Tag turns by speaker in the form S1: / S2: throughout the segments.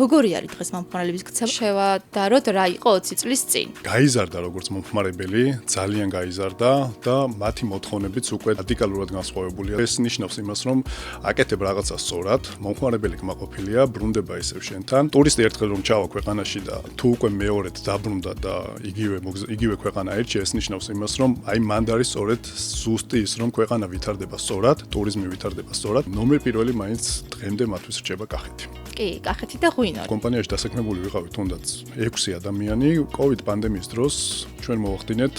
S1: როგორი არის დღეს მომხმარებლების ქცევა? შევადაროთ რა იყო 20 წლის წინ.
S2: გაიზარდა როგორც მომხმარებელი, ძალიან გაიზარდა და მათი მოთხოვნებიც უკვე რადიკალურად განსხვავებულია. ეს ნიშნავს იმას, რომ აკეთებ რაღაცა სწორად, მომხმარებელი კმაყოფილია, ბრუნდება ისევ შენთან. ტურისტი ერთხელ რომ ჩავა ქვეყანაში და თუ უკვე მეორედ დაბრუნდა და იგივე ქვეყანა ერჩია, ეს ნიშნავს იმას, რომ აი მანდ არის სწორედ ზუსტი ის, რომ ქვეყანა ვითარდება სწორად, ტურიზმი ვითარდება სწორად. ნომერ პირველი მაინც დღემდე მათთვის რჩება კახეთი.
S1: კი, კახეთი და ღვინო.
S2: კომპანიაში დასაქმებული ვიყავით თუნდაც 6 ადამიანი. COVID პანდემიის დროს ჩვენ მოვახდინეთ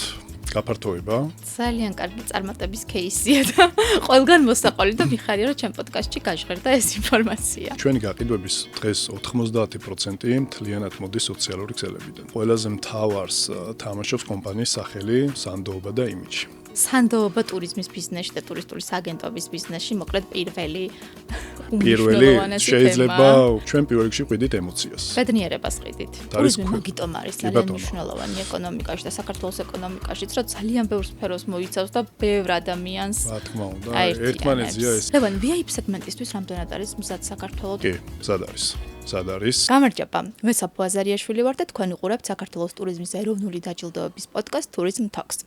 S2: გაფართოება.
S1: ძალიან კარგი წარმატების кейსია და ყველგან მოსაყოლი და მიხარია რომ ჩემ პოდკასტში გაჟღერდა ეს ინფორმაცია.
S2: ჩვენი გაყიდვების დღეს 90% მთლიანად მოდის სოციალური ქსელებიდან. ყველაზე მთავარს თამაშობს კომპანიის სახელი, სანდოობა და იმიჯი.
S1: სანდოობა ტურიზმის ბიზნესში და ტურისტული აგენტობის ბიზნესში მოკლედ პირველი
S2: შეიძლება ჩვენ პირველ რიგში ვყიდით ემოციას.
S1: ბედნიერებას ყიდით. ტურიზმი მაგიტომ არის ძალიან მნიშვნელოვანი ეკონომიკაში და საქართველოს ეკონომიკაშიც, რომ ძალიან ბევრ სფეროს მოიცავს და ბევრ ადამიანს.
S2: რა თქმა უნდა, ერთმანეთზეა ეს.
S1: ლევან, VIP სეგმენტისთვის რამდენად არის მზად საქართველოს?
S2: კი, მზად არის. სად არის?
S1: გამარჯობა. მე საფო აზარიაშვილი ვარ და თქვენ უყურებთ საქართველოს ტურიზმის ეროვნული დაჯილდოების პოდკასტ Tourism Talks.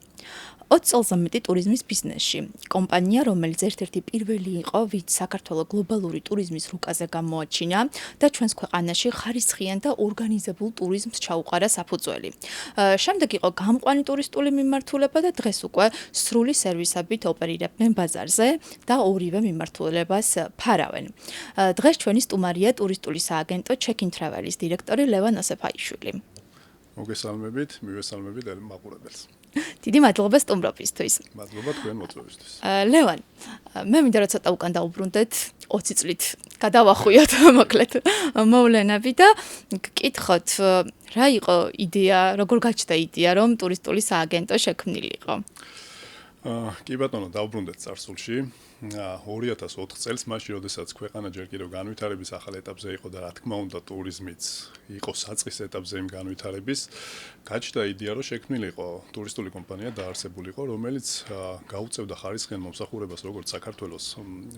S1: 20 წელზე მეტი ტურიზმის ბიზნესში. კომპანია, რომელიც ერთ-ერთი პირველი იყო, ვინც საქართველოს გლობალური ტურიზმის რუკაზე გამოაჩინა და ჩვენს ქვეყანაში ხარისხიან და ორგანიზებულ ტურიზმს ჩაუყარა საფუძველი. შემდეგ იყო გამყვანი ტურისტული მიმართულება და დღეს უკვე სრული სერვისებით ოპერირებენ ბაზარზე და ორივე მიმართულებას ფარავენ. დღეს ჩვენი სტუმარია ტურისტული სააგენტო Check-in Travel-ის დირექტორი ლევან ოსეფაიშვილი.
S2: მოგესალმებით, მივესალმებით მაყურებელს.
S1: დიდი მადლობა სტუმრობისთვის.
S2: მადლობა თქვენ მოწვევისთვის.
S1: ლევან, მე მინდა რომ ცოტა უკან დავუბრუნდეთ 20 წლით. გადავახვიოთ მოკლედ მოვლენები და გკითხოთ, რა იყო იდეა, როგორ გაჩნდა იდეა, რომ ტურისტული სააგენტო შექმნილიყო?
S2: კი ბატონო, დავუბრუნდეთ წარსულში. 2004 წელს, მაშინ, როდესაც ქვეყანა ჯერ კიდევ განვითარების ახალ ეტაპზე იყო და რა თქმა უნდა, ტურიზმიც იყო საწყის ეტაპზე იმ განვითარების, გაჩნდა იდეა, რომ შექმნილიყო ტურისტული კომპანია დაარსებულიყო, რომელიც გაუწევდა ხარისხიან მომსახურებას როგორც საქართველოს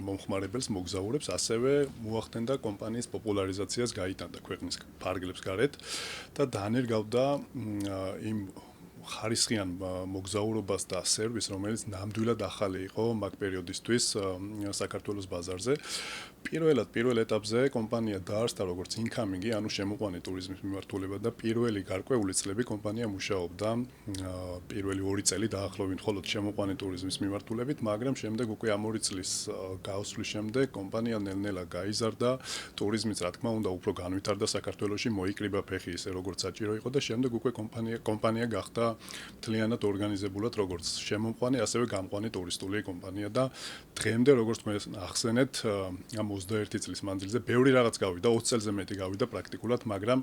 S2: მომხმარებელს, მოგზაურებს, ასევე მოახდენდა კომპანიის პოპულარიზაციას, გაიტანდა ქვეყნის ფარგლებს გარეთ და დაანერგავდა იმ ხარისხიან მოგზაურობას და სერვისს, რომელიც ნამდვილად ახალი იყო მაგ პერიოდისთვის საქართველოს ბაზარზე. პირველ ეტაპზე კომპანია დაარსდა როგორც ინკამინგი, ანუ შემოყვანი ტურიზმის მიმართულება და პირველი გარკვეული წლები კომპანია მუშაობდა პირველი 2 წელი დაახლოებით მხოლოდ შემოყვანი ტურიზმის მიმართულებით, მაგრამ შემდეგ უკვე ამ 2 წლის გავსვლის შემდეგ კომპანია ნელ-ნელა გაიზარდა, ტურიზმიც რა თქმა უნდა უფრო განვითარდა საქართველოში, მოიკრიბა ფეხი ისე როგორც საჭირო იყო და შემდეგ უკვე კომპანია გახდა მთლიანად ორგანიზებულად როგორც შემომყვანი, ასევე გამყვანი ტურისტული კომპანია და დღემდე როგორც თქვენ ახსენეთ, ამ 21 წლის მანძილზე ბევრი რაღაც გავიდა, 20 წელზე მეტი გავიდა პრაქტიკულად, მაგრამ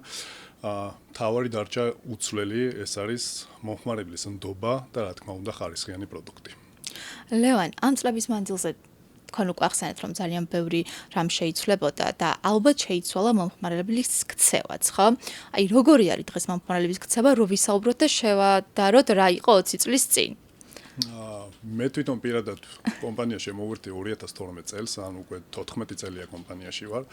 S2: თავარი დარჩა უცვლელი, ეს არის მომხმარებლის ნდობა და რა თქმა უნდა ხარისხიანი პროდუქტი.
S1: ლევან, ამ წლების მანძილზე თქვენ უკვე ახსენეთ, რომ ძალიან ბევრი რამ შეიცვლებოდა და ალბათ შეიცვალა მომხმარებლის ქცევაც, ხო? აი, როგორი არის დღეს მომხმარებლის ქცევა, რო ვისაუბროთ და შევადაროთ რა იყო 20 წლის წინ?
S2: მე თვითონ პირადად კომპანიაში მოვირთი 2012 წელს, ანუ უკვე 14 წელია კომპანიაში ვარ.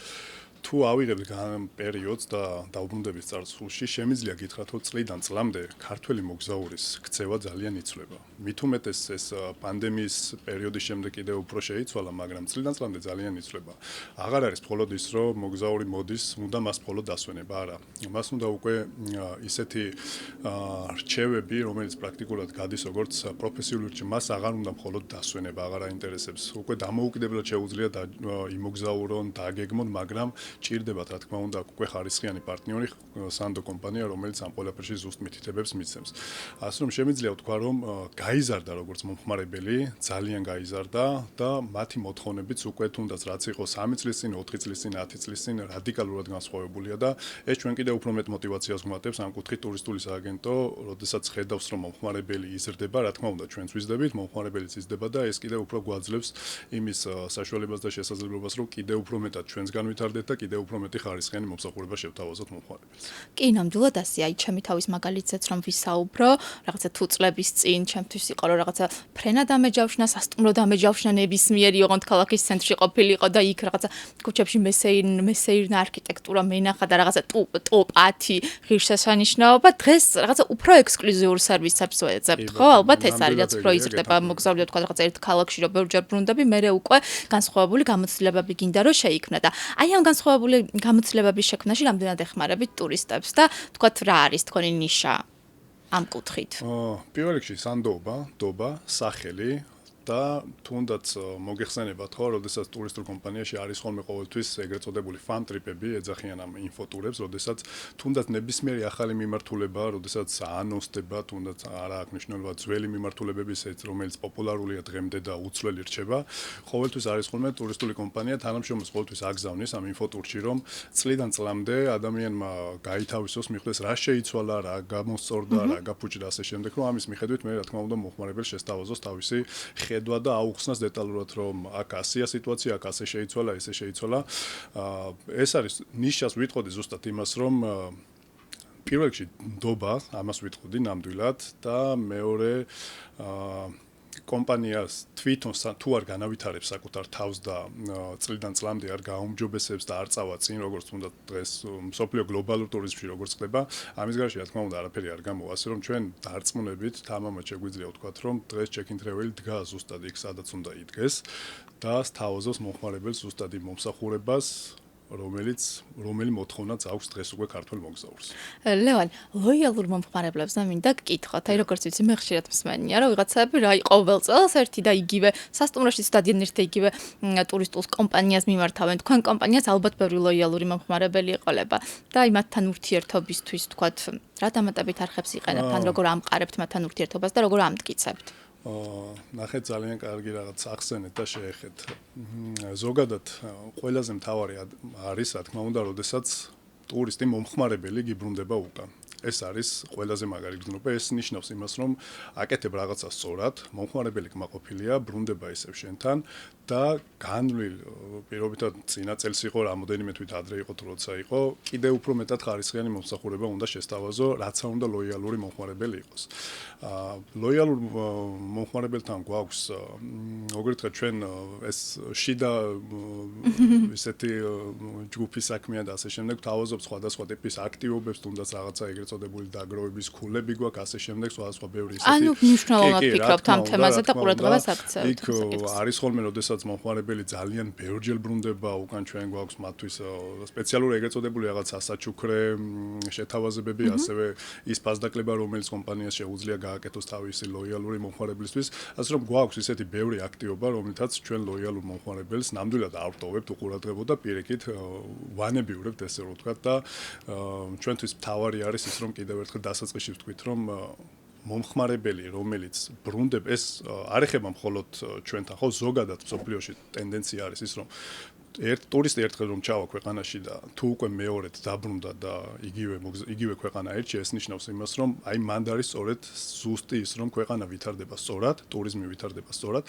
S2: თუ ავიღებთ პერიოდს და დაუბრუნდების წარსულში, შემიძლია გითხრათ, რომ წლიდან წლამდე ქართველი მოგზაურის ქცევა ძალიან იცვლება. მით უმეტეს ეს პანდემიის პერიოდის შემდეგ კიდევ უფრო შეიცვალა, მაგრამ წლიდან წლამდე ძალიან იცვლება. აღარ არის მხოლოდ ის, რომ მოგზაური მოდის, უნდა მას მხოლოდ დასვენება, არა. მას უნდა უკვე ისეთი რჩევები, რომელიც პრაქტიკულად გადის როგორც პროფესიული რჩევა, მას აღარ უნდა მხოლოდ დასვენება, აღარ აინტერესებს. უკვე დამოუკიდებლად შეუძლია იმოგზაურონ, დააგეგმონ, მაგრამ ჭირდებათ, რა თქმა უნდა, უკვე ხარისხიანი პარტნიორი, სანდო კომპანია, რომელიც ამ ყველაფერში ზუსტ მითითებებს მისცემს. ასე რომ შემიძლია ვთქვა, რომ გაიზარდა როგორც მომხმარებელი, ძალიან გაიზარდა და მათი მოთხოვნებიც უკვე თუნდაც რაც იყო 3 წლის წინ, 4 წლის წინ, 10 წლის წინ რადიკალურად განსხვავებულია და ეს ჩვენ კიდევ უფრო მეტ мотиваციას გვმატებს ამ კუთხით ტურისტული სააგენტო, როდესაც ხედავს, რომ მომხმარებელი იზრდება, რა თქმა უნდა, ჩვენც ვიზრდებით, მომხმარებელიც იზრდება და ეს კიდევ უფრო გვაძლევს იმის საშუალებას და შესაძლებლობას, რომ კიდევ უფრო მეტად ჩვენს განვითარდეთ და კიდევ უფრო მეტი ხარისხიანი მომსახურება შევთავაზოთ მომხმარებელს.
S1: კი, ნამდვილად ასე, აი ჩემი თავის მაგალითზეც რომ ვისაუბრო, რაღაცა თუ წლების წინ ჩემთვის იყო რომ რაღაცა ფრენა დამეჯავშნა, სასტუმრო დამეჯავშნა ნებისმიერი ოღონდ ქალაქის ცენტრში ყოფილიყო და იქ რაღაცა ქუჩებში მესეირნა არქიტექტურა მენახა და რაღაცა ტოპ 10 ღირსშესანიშნაობა, დღეს რაღაცა უფრო ექსკლუზიურ სერვისებს ვეძებ, ხო? ალბათ ეს არის რაც უფრო იზრდება მოგზაურია თქვა რაღაცა ერთ ქალაქში რომ ბევრჯერ ბრუნდები, მე უკვე განსხვავებული გამოცდილებები გინდა რომ შეიქმნა და აი ამ განსხვავებული გამოცდილებების შექმნაში რამდენად ეხმარებით ტურისტებს და თქვათ რა არის თქვენი ნიშა ამ კუთხით?
S2: პირველ რიგში სანდოობა, დობა, სახელი და თუნდაც მოგეხსენებათ ხო, როდესაც ტურისტულ კომპანიაში არის ხოლმე ყოველთვის ეგრეთ წოდებული fan trip-ები, ეძახიან ამ ინფოტურებს, როდესაც თუნდაც ნებისმიერი ახალი მიმართულება, როდესაც ანონსდება, თუნდაც არა აქვს მნიშვნელობა ძველი მიმართულებების ეს, რომელიც პოპულარულია დღემდე და უცვლელი რჩება, ყოველთვის არის ხოლმე ტურისტული კომპანია თანამშრომლებს ყოველთვის აგზავნის ამ ინფოტურში, რომ წლიდან წლამდე ადამიანმა გაითავისოს, მიხვდეს რა შეიცვალა, რა გამოსწორდა, რა გაფუჭდა ასე შემდეგ, რომ ამის მიხედვით მე რა თქმა უნდა მომხმარებელს შესთავაზოს თავისი ხედვა და აუხსნას დეტალურად რომ აქ ასეა სიტუაცია, აქ ასე შეიცვალა, ესე შეიცვალა. ეს არის ნიშას ვიტყოდი ზუსტად იმას რომ პირველ რიგში ნდობა, ამას ვიტყოდი ნამდვილად და მეორე კომპანიას თვითონ თუ არ განავითარებს საკუთარ თავს და წლიდან წლამდე არ გაუმჯობესებს და არ წავა წინ როგორც უნდა დღეს მსოფლიო გლობალურ ტურიზმში როგორც ხდება, ამის გარშე რა თქმა უნდა არაფერი არ გამოვა, ასე რომ ჩვენ დარწმუნებით თამამად შეგვიძლია ვთქვათ რომ დღეს check-in-travel დგას ზუსტად იქ სადაც უნდა იდგეს და სთავაზობს მომხმარებელს ზუსტად იმ მომსახურებას რომელი მოთხოვნაც აქვს დღეს უკვე ქართულ მოგზაურს.
S1: ლევან, ლოიალურ მომხმარებლებს და მინდა გკითხოთ, აი როგორც ვიცი, მე ხშირად მსმენია, რომ ვიღაცები რა ყოველ წელს ერთი და იგივე სასტუმროში სტადიონ ერთ იგივე ტურისტულ კომპანიას მიმართავენ. თქვენ კომპანიას ალბათ ბევრი ლოიალური მომხმარებელი იყოლება და აი მათთან ურთიერთობისთვის თქვათ, რა დამატებით არხებს იყენებთ, ან როგორ ამყარებთ მათთან ურთიერთობას და როგორ ამტკიცებთ?
S2: ნახეთ ძალიან კარგი რაღაც ახსენეთ და შეეხეთ. ზოგადად ყველაზე მთავარი არის, რა თქმა უნდა, როდესაც ტურისტი მომხმარებელი გიბრუნდება უკან. ეს არის ყველაზე მაგარი გზნობა, ეს ნიშნავს იმას, რომ აკეთებ რაღაცა სწორად, მომხმარებელი კმაყოფილია, ბრუნდება ისევ შენთან და განვლილ პირობითად წინა წელს იყო რამოდენიმე თვით ადრე იყო თუ როცა იყო, კიდევ უფრო მეტად ხარისხიანი მომსახურება უნდა შესთავაზო, რაც უნდა ლოიალური მომხმარებელი იყოს. ლოიალურ მომხმარებელთან გვაქვს, როგორც ვთქვათ, ჩვენ ეს შიდა ესეთი ჯგუფი საქმეა და ასე შემდეგ, თავაზობ სხვადასხვა ტიპის აქტივობებს, თუნდაც რაღაცა ეგრეთ წოდებული დაგროვების ქულები გვაქვს, ასე შემდეგ, სხვადასხვა ბევრი ესეთი.
S1: ანუ მნიშვნელოვნად ფიქრობთ ამ თემაზე და ყურადღებას აქცევთ.
S2: იქ არის ხოლმე, როდესაც მომხმარებელი ძალიან ბევრჯერ ბრუნდება, უკან ჩვენ გვაქვს მათთვის სპეციალური ეგრეთ წოდებული რაღაც ასაჩუქრე შეთავაზებები, ასევე ის ფასდაკლება, რომელიც კომპანიას შეუძლია გააკეთოს თავისი ლოიალური მომხმარებლისთვის, ასე რომ გვაქვს ისეთი ბევრი აქტივობა, რომლითაც ჩვენ ლოიალურ მომხმარებელს ნამდვილად ავტოვებთ უყურადღებო და პირიქით ვანებიურებთ ესე რომ ვთქვათ და ჩვენთვის მთავარი არის ის რომ კიდევ ერთხელ დასაწყისში ვთქვით რომ მომხმარებელი რომელიც ბრუნდება ეს არ ეხება მხოლოდ ჩვენთან ხო ზოგადად მსოფლიოში ტენდენცია არის ის რომ ტურისტი ერთხელ რომ ჩავა ქვეყანაში და თუ უკვე მეორედ დაბრუნდა და იგივე ქვეყანა ერჩია ეს ნიშნავს იმას რომ აი მანდ არის სწორედ ზუსტი ის რომ ქვეყანა ვითარდება სწორად ტურიზმი ვითარდება სწორად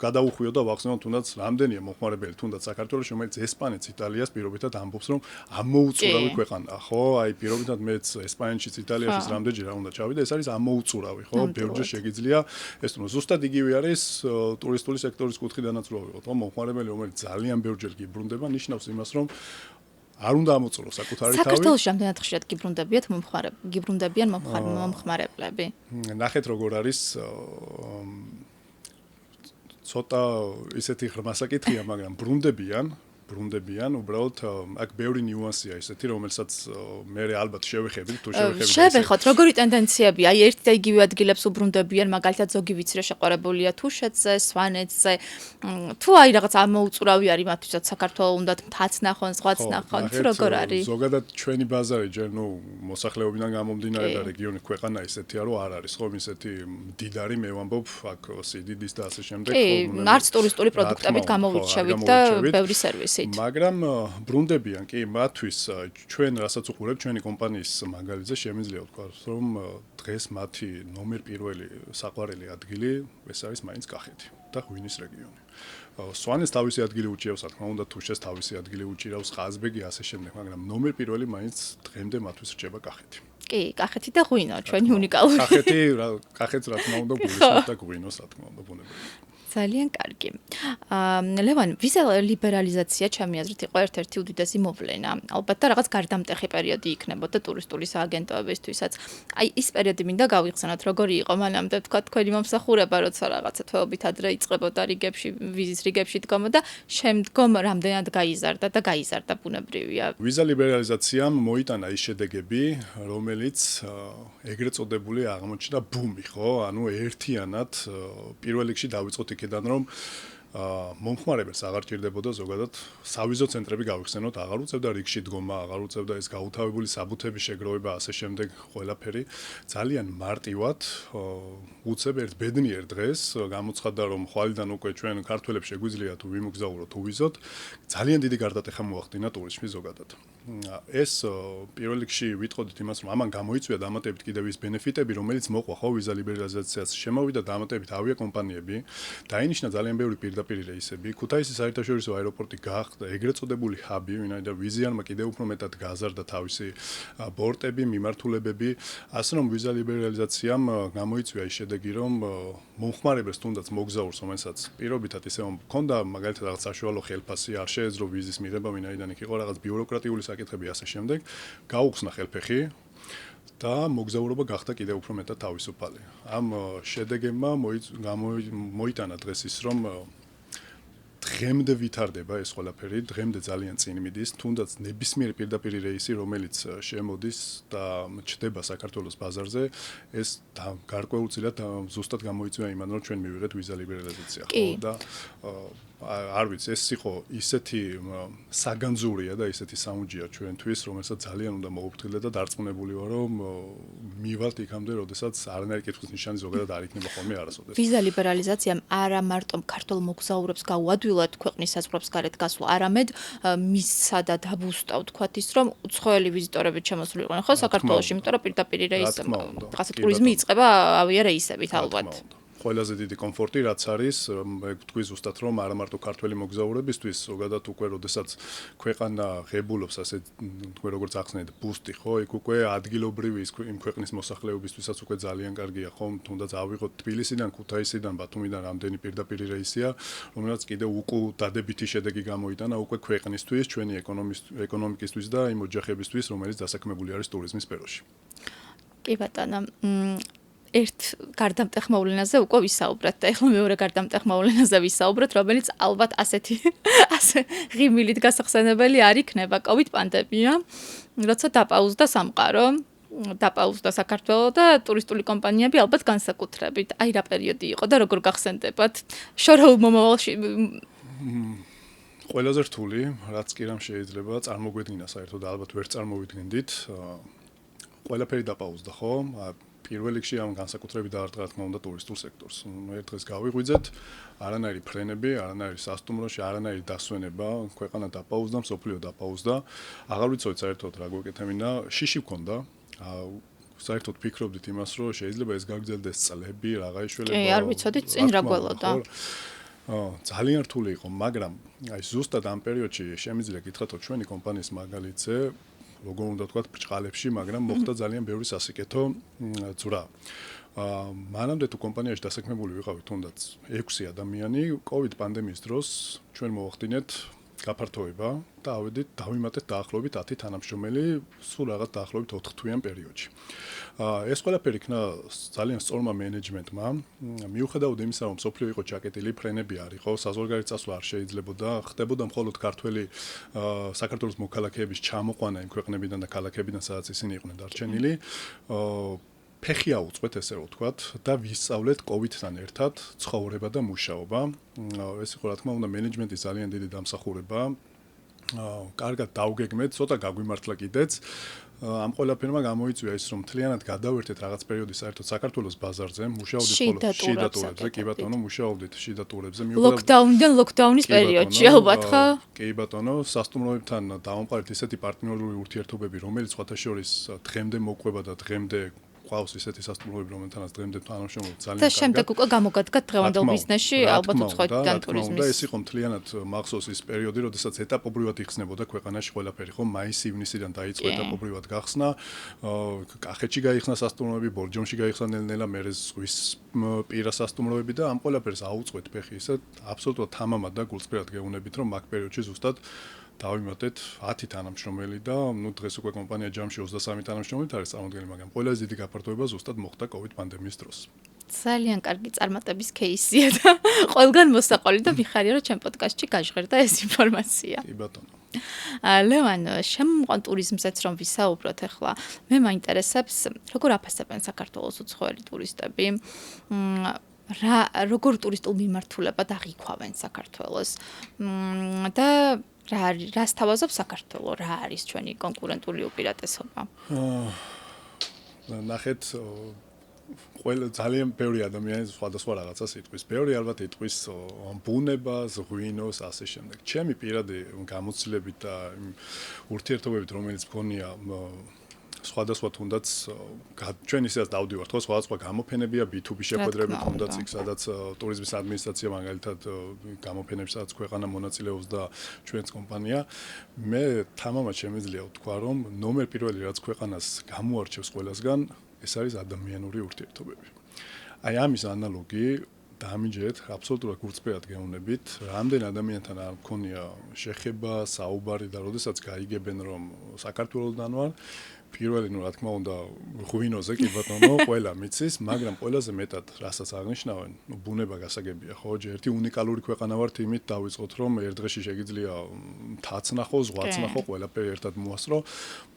S2: გადაუხვიო და ვახსენოთ თუნდაც რამდენია მომხმარებელი თუნდაც საქართველოს რომელიც ესპანეთს იტალიას პირობითად ამბობს რომ ამოუწურავი ქვეყანაა ხო აი პირობითად მეც ესპანეთშიც იტალიაში რამდენჯერ უნდა ჩავიდე ეს არის ამოუწურავი ხო ბევრჯერ შეგიძლია ეს თუნდაც ზუსტად იგივე არის ტურისტული სექტორის კუთხიდანაც რო ვიყოთ ხო მომხმარებელი რომელიც ძალიან ბევრჯერ გიბრუნდება ნიშნავს იმას რომ არ უნდა ამოწუროს საკუთარი თავი.
S1: საქართველოში რამდენად ხშირად გიბრუნდებიან მომხმარებლები?
S2: ნახეთ როგორ არის ცოტა ისეთი ღრმა საკითხია, მაგრამ ბრუნდებიან, უბრალოდ აქ ბევრი ნიუანსია ისეთი, რომელსაც მე ალბათ შევეხებით, თუ შევეხებით.
S1: შევეხოთ, როგორი ტენდენციებია? აი ერთ და იგივე ადგილებს უბრუნდებიან, მაგალითად ზოგი ვიცი რა შეყვარებულია თუშეთზე, სვანეთზე. თუ აი რაღაც ამოუწურავი არის მათთვისაც საქართველოს უნდათ მთაც ნახონ, ზღვაც ნახონ, თუ როგორ არის?
S2: ზოგადად ჩვენი ბაზარი ჯერ მოსახლეობიდან გამომდინარე და რეგიონი ქვეყანა ისეთია, რომ არ არის ხომ ისეთი მდიდარი, მე ვამბობ, აქ სიდიდის და ასე შემდეგ.
S1: კი, არც ტურისტული პროდუქტებით გამოირჩევით და ბევრი სერვისი.
S2: მაგრამ ბრუნდებიან კი მათთვის ჩვენ რასაც უყურებთ ჩვენი კომპანიის მაგალითზე შემიძლია ვთქვათ რომ დღეს მათი ნომერ პირველი საყვარელი ადგილი ეს არის მაინც კახეთი და ღვინის რეგიონი სვანეს თავისი ადგილი უჭირავს, რა თქმა უნდა, თუშეს თავისი ადგილი უჭირავს, ყაზბეგი ასე შემდეგ, მაგრამ ნომერ პირველი მაინც დღემდე მათთვის რჩება კახეთი.
S1: კი, კახეთი და ღვინო, ჩვენი უნიკალური.
S2: კახეთს რა თქმა უნდა გულისხმობ და ღვინოს რა თქმა უნდა ბუნებრივია.
S1: ძალიან კარგი. ლევან, ვიზა ლიბერალიზაცია ჩემი აზრით იყო ერთ-ერთი უდიდესი მოვლენა. ალბათ და რაღაც გარდამტეხი პერიოდი იქნებოდა ტურისტული სააგენტოებისთვისაც. აი, ის პერიოდი მინდა გავიხსენოთ, როგორი იყო მანამდე, თქვა თქვენი მომსახურება, როცა რაღაცა თვეობით ადრე იწყებოდა რიგებში, ვიზის რიგებში დგომა და შემდგომ რამდენად გაიზარდა ბუნებრივია.
S2: ვიზა ლიბერალიზაციამ მოიტანა ის შედეგები, რომელიც ეგრეთ წოდებული აღმოჩნდა ბუმი, ხო? ანუ ერთიანად პირველ რიგში დავიწყოთ იქიდან რომ მომხმარებელს აღარ ჭირდებოდა ზოგადად სავიზო ცენტრები გავიხსენოთ, აღარ უწევდა რიგში დგომა, აღარ უწევდა ეს გაუთავებული საბუთების შეგროვება, ასე შემდეგ ყველაფერი. ძალიან მარტივად უწევ ერთ ბედნიერ დღეს, გამოცხადდა რომ ხვალიდან უკვე ჩვენ ქართველებს შეგვიძლია თუ ვიმოგზაუროთ თუ ვიზოთ, ძალიან დიდი გარდატეხა მოახდინა ტურიზმში ზოგადად. ეს პირველ რიგში ვიტყოდით იმას, რომ ამან გამოიწვია დამატებით კიდევ ის ბენეფიტები, რომელიც მოყვა ხო ვიზა ლიბერალიზაციას. შემოვიდა დამატებით ავიაკომპანიები, დაინიშნა ძალიან ბევრი პირდაპირ რეისები. ქუთაისის საერთაშორისო აეროპორტი გახდა ეგრეთ წოდებული ჰაბი, ვინაიდან ვიზიანმა კიდევ უფრო მეტად გააზარდა თავისი ბორტები, მიმართულებები, ასე რომ ვიზა ლიბერალიზაციამ გამოიწვია ის შედეგი, რომ მომხმარებელს თუნდაც მოგზაურს, რომელსაც პირობითად ისე მქონდა მაგალითად რაღაც საშუალო ხელფასი, არ შეეძლო ვიზის მიღება, ვინაიდან იქ იყო რაღაც ბიუროკრატიული საკითხები ასე შემდეგ, გაუხსნა ხელფეხი და მოგზაურობა გახდა კიდევ უფრო მეტად თავისუფალი. ამ შედეგებმა მოიტანა დღეს ის, რომ დღემდე ვითარდება ეს ყველაფერი, დღემდე ძალიან წინ მიდის, თუნდაც ნებისმიერ პირდაპირ რეისი, რომელიც შემოდის და ჩდება საქართველოს ბაზარზე, ეს გარკვეულწილად ზუსტად გამოიწვია იმან, რომ ჩვენ მივიღეთ ვიზა ლიბერალიზაცია, ხო და არ ვიცი, ეს იყო ისეთი საგანძურია და ისეთი საუნჯია ჩვენთვის, რომელსაც ძალიან უნდა მოვუფრთხილდეთ და დარწმუნებული ვარ, რომ მივალთ იქამდე, როდესაც არანაირი კითხვის ნიშანი ზოგადად არ იქნება ხოლმე არასოდეს.
S1: ვიზა ლიბერალიზაციამ არა მარტო ქართულ მოგზაურებს გაუადვილად ქვეყნის საზღვრებს გარეთ გასვლა, არამედ მისცა და დაბუსტა ვთქვათ ის, რომ უცხოელი ვიზიტორები შემოსულიყვნენ ხო საქართველოში, იმიტომ რომ პირდაპირ რეისი რაღაცა ტურიზმი იწყება ავიარეისებით ალბათ.
S2: ყველაზე დიდი კომფორტი რაც არის, თქვი ზუსტად რომ არა მარტო ქართველი მოგზაურებისთვის, ზოგადად უკვე როდესაც ქვეყანა ღებულობს, ასე თქვი როგორც ახსნეთ, ბუსტი, ხო, იქ უკვე ადგილობრივი იმ ქვეყნის მოსახლეობისთვისაც უკვე ძალიან კარგია, ხო, თუნდაც ავიღოთ თბილისიდან, ქუთაისიდან, ბათუმიდან რამდენი პირდაპირ რეისია, რომელსაც კიდევ უკუ დადებითი შედეგი გამოიტანა უკვე ქვეყნისთვის, ჩვენი ეკონომიკისთვის და იმ ოჯახებისთვის, რომელიც დასაქმებული არის ტურიზმის სფეროში.
S1: კი ბატონო, ერთ გარდამტეხ მოვლენაზე უკვე ვისაუბრეთ და ეხლა მეორე გარდამტეხ მოვლენაზე ვისაუბროთ, რომელიც ალბათ ასე ღიმილით გასახსენებელი არ იქნება COVID პანდემია, როცა დაპაუზდა სამყარო, დაპაუზდა საქართველო და ტურისტული კომპანიები ალბათ განსაკუთრებით. აი რა პერიოდი იყო და როგორ გახსენდებათ შორეულ მომავალში?
S2: ყველაზე რთული, რაც კი რამ შეიძლება წარმოგვედგინა საერთოდ ალბათ ვერ წარმოვიდგენდით. ყველაფერი დაპაუზდა, ხო? პირველ რიგში ამ განსაკუთრებით დაარტყა რა თქმა უნდა ტურისტულ სექტორს. ერთ დღეს გავიღვიძეთ, არანაირი ფრენები, არანაირი სასტუმროში, არანაირი დასვენება, ქვეყანა დაპაუზდა, მსოფლიო დაპაუზდა. აღარ ვიცოდი საერთოდ რა გვეკეთებინა, შიში მქონდა. საერთოდ ფიქრობდით იმას, რომ შეიძლება ეს გაგრძელდეს წლები, რაღა იშველება.
S1: კი, არ ვიცოდით წინ რა გველოდა.
S2: ძალიან რთული იყო, მაგრამ აი ზუსტად ამ პერიოდში შემიძლია გითხრათ, ჩვენი კომპანიის მაგალითზე როგორ უნდა ვთქვათ, ბრჭყალებში, მაგრამ მოხდა ძალიან ბევრი სასიკეთო ძვრა. მანამდე თუ კომპანიაში დასაქმებული ვიყავით თუნდაც 6 ადამიანი, COVID პანდემიის დროს ჩვენ მოვახდინეთ გაფართოება და დავიმატეთ დაახლოებით 10 თანამშრომელი, სულ რაღაც დაახლოებით 4 თვიან პერიოდში. ეს ყველაფერი იქნა ძალიან სწორმა მენეჯმენტმა. მიუხედავად იმისა, რომ სოფლიო იყო ჩაკეტილი, ფრენები არ იყო, საზღვარგარეთ წასვლა არ შეიძლებოდა, ხდებოდა მხოლოდ ქართველი საქართველოს მოქალაქეების ჩამოყვანა იმ ქვეყნებიდან და ქალაქებიდან, სადაც ისინი იყვნენ დარჩენილი. ფეხი აუწყვეთ, ესე რომ ვთქვათ, და ვისწავლეთ COVID-თან ერთად ცხოვრება და მუშაობა. ეს იყო რა თქმა უნდა მენეჯმენტის ძალიან დიდი დამსახურება. კარგად დავგეგმეთ, ცოტა გაგვიმართლა კიდეც. ამ ყველაფერმა გამოიწვია ის, რომ მთლიანად გადავერთეთ რაღაც პერიოდი საერთოდ საქართველოს ბაზარზე, მუშაობდით მხოლოდ შიდა ტურებზე, კი ბატონო, მუშაობდით შიდა ტურებზე.
S1: ლოკდაუნიდან ლოკდაუნის პერიოდში ალბათ ხო?
S2: კი ბატონო, სასტუმროებთან დავამყარეთ ისეთი პარტნიორული ურთიერთობები, რომელიც სხვათა შორის დღემდე მოყვება და დღემდე ყავს ისეთი სასტუმროები, რომელთანაც დღემდე თანამშრომლობ ძალიან
S1: და
S2: კარგად.
S1: შემდეგ უკვე გამოგადგათ დღევანდელ ბიზნესში, ალბათ უცხოეთიდან ტურიზმის.
S2: და ეს იყო მთლიანად მახსოვს ის პერიოდი, როდესაც ეტაპობრივად იხსნებოდა ქვეყანაში ყველაფერი, ხო, მაის-ივნისიდან დაიწყო ეტაპობრივად გახსნა, კახეთში გაიხსნა სასტუმროები, ბორჯომში გაიხსნა ნელ-ნელა, მერე ზღვის პირა სასტუმროები და ამ ყველაფერს აუწყვეთ ფეხი ისე აბსოლუტურად თამამად და გულწრფელად გეუბნებით, რომ მაგ პერიოდში ზუსტად დავიმატეთ 10 თანამშრომელი და დღეს უკვე კომპანია ჯამში 23 თანამშრომელით არის წარმოდგენილი, მაგრამ ყველაზე დიდი გაფართოება ზუსტად მოხდა COVID პანდემიის დროს.
S1: ძალიან კარგი წარმატების кейსია და ყველგან მოსაყოლი და მიხარია რომ ჩემ პოდკასტში გაჟღერდა ეს ინფორმაცია.
S2: კი ბატონო.
S1: ლევან, შემოყვან ტურიზმზეც რომ ვისაუბროთ ახლა. მე მაინტერესებს როგორ აფასებენ საქართველოს უცხოელი ტურისტები. როგორ ტურისტულ მიმართულებად აღიქვავენ საქართველოს. და რას თავაზობს საქართველო? რა არის ჩვენი კონკურენტული უპირატესობა?
S2: ნახეთ ყველა ძალიან ბევრი ადამიანი სხვადასხვა რაღაცას იტყვის. ბევრი ალბათ იტყვის ბუნებას, ღვინოს, ასე შემდეგ. ჩემი პირადი გამოცდილებით და ურთიერთობებით, რომელიც მქონია სხვადასხვა თუნდაც ჩვენ ისედაც დავდივართ, ხო, სხვადასხვა გამოფენებია B2B შეხვედრები თუნდაც იქ, სადაც ტურიზმის ადმინისტრაცია მაგალითად გამოფენებში სადაც ქვეყანა მონაწილეობს და ჩვენს კომპანია. მე თამამად შემიძლია ვთქვა, რომ ნომერ პირველი რაც ქვეყანას გამოარჩევს ყველასგან, ეს არის ადამიანური ურთიერთობები. აი ამის ანალოგი დამიჯერეთ, აბსოლუტურად გულწრფელად გეუბნებით, რამდენ ადამიანთან არ მქონია შეხება, საუბარი და როდესაც გაიგებენ რომ საქართველოსდან ვარ, პირველი რა თქმა უნდა ღვინოზე კი ბატონო, ყველა მიცის, მაგრამ ყველაზე მეტად რასაც აღნიშნავენ, ბუნება გასაგებია, ხო, ერთი უნიკალური ქვეყანა ვართ იმით დავიწყოთ რომ ერთ დღეში შეგიძლია თაც ნახო, ზღვაც ნახო, ყველაფერი ერთად მოასწრო,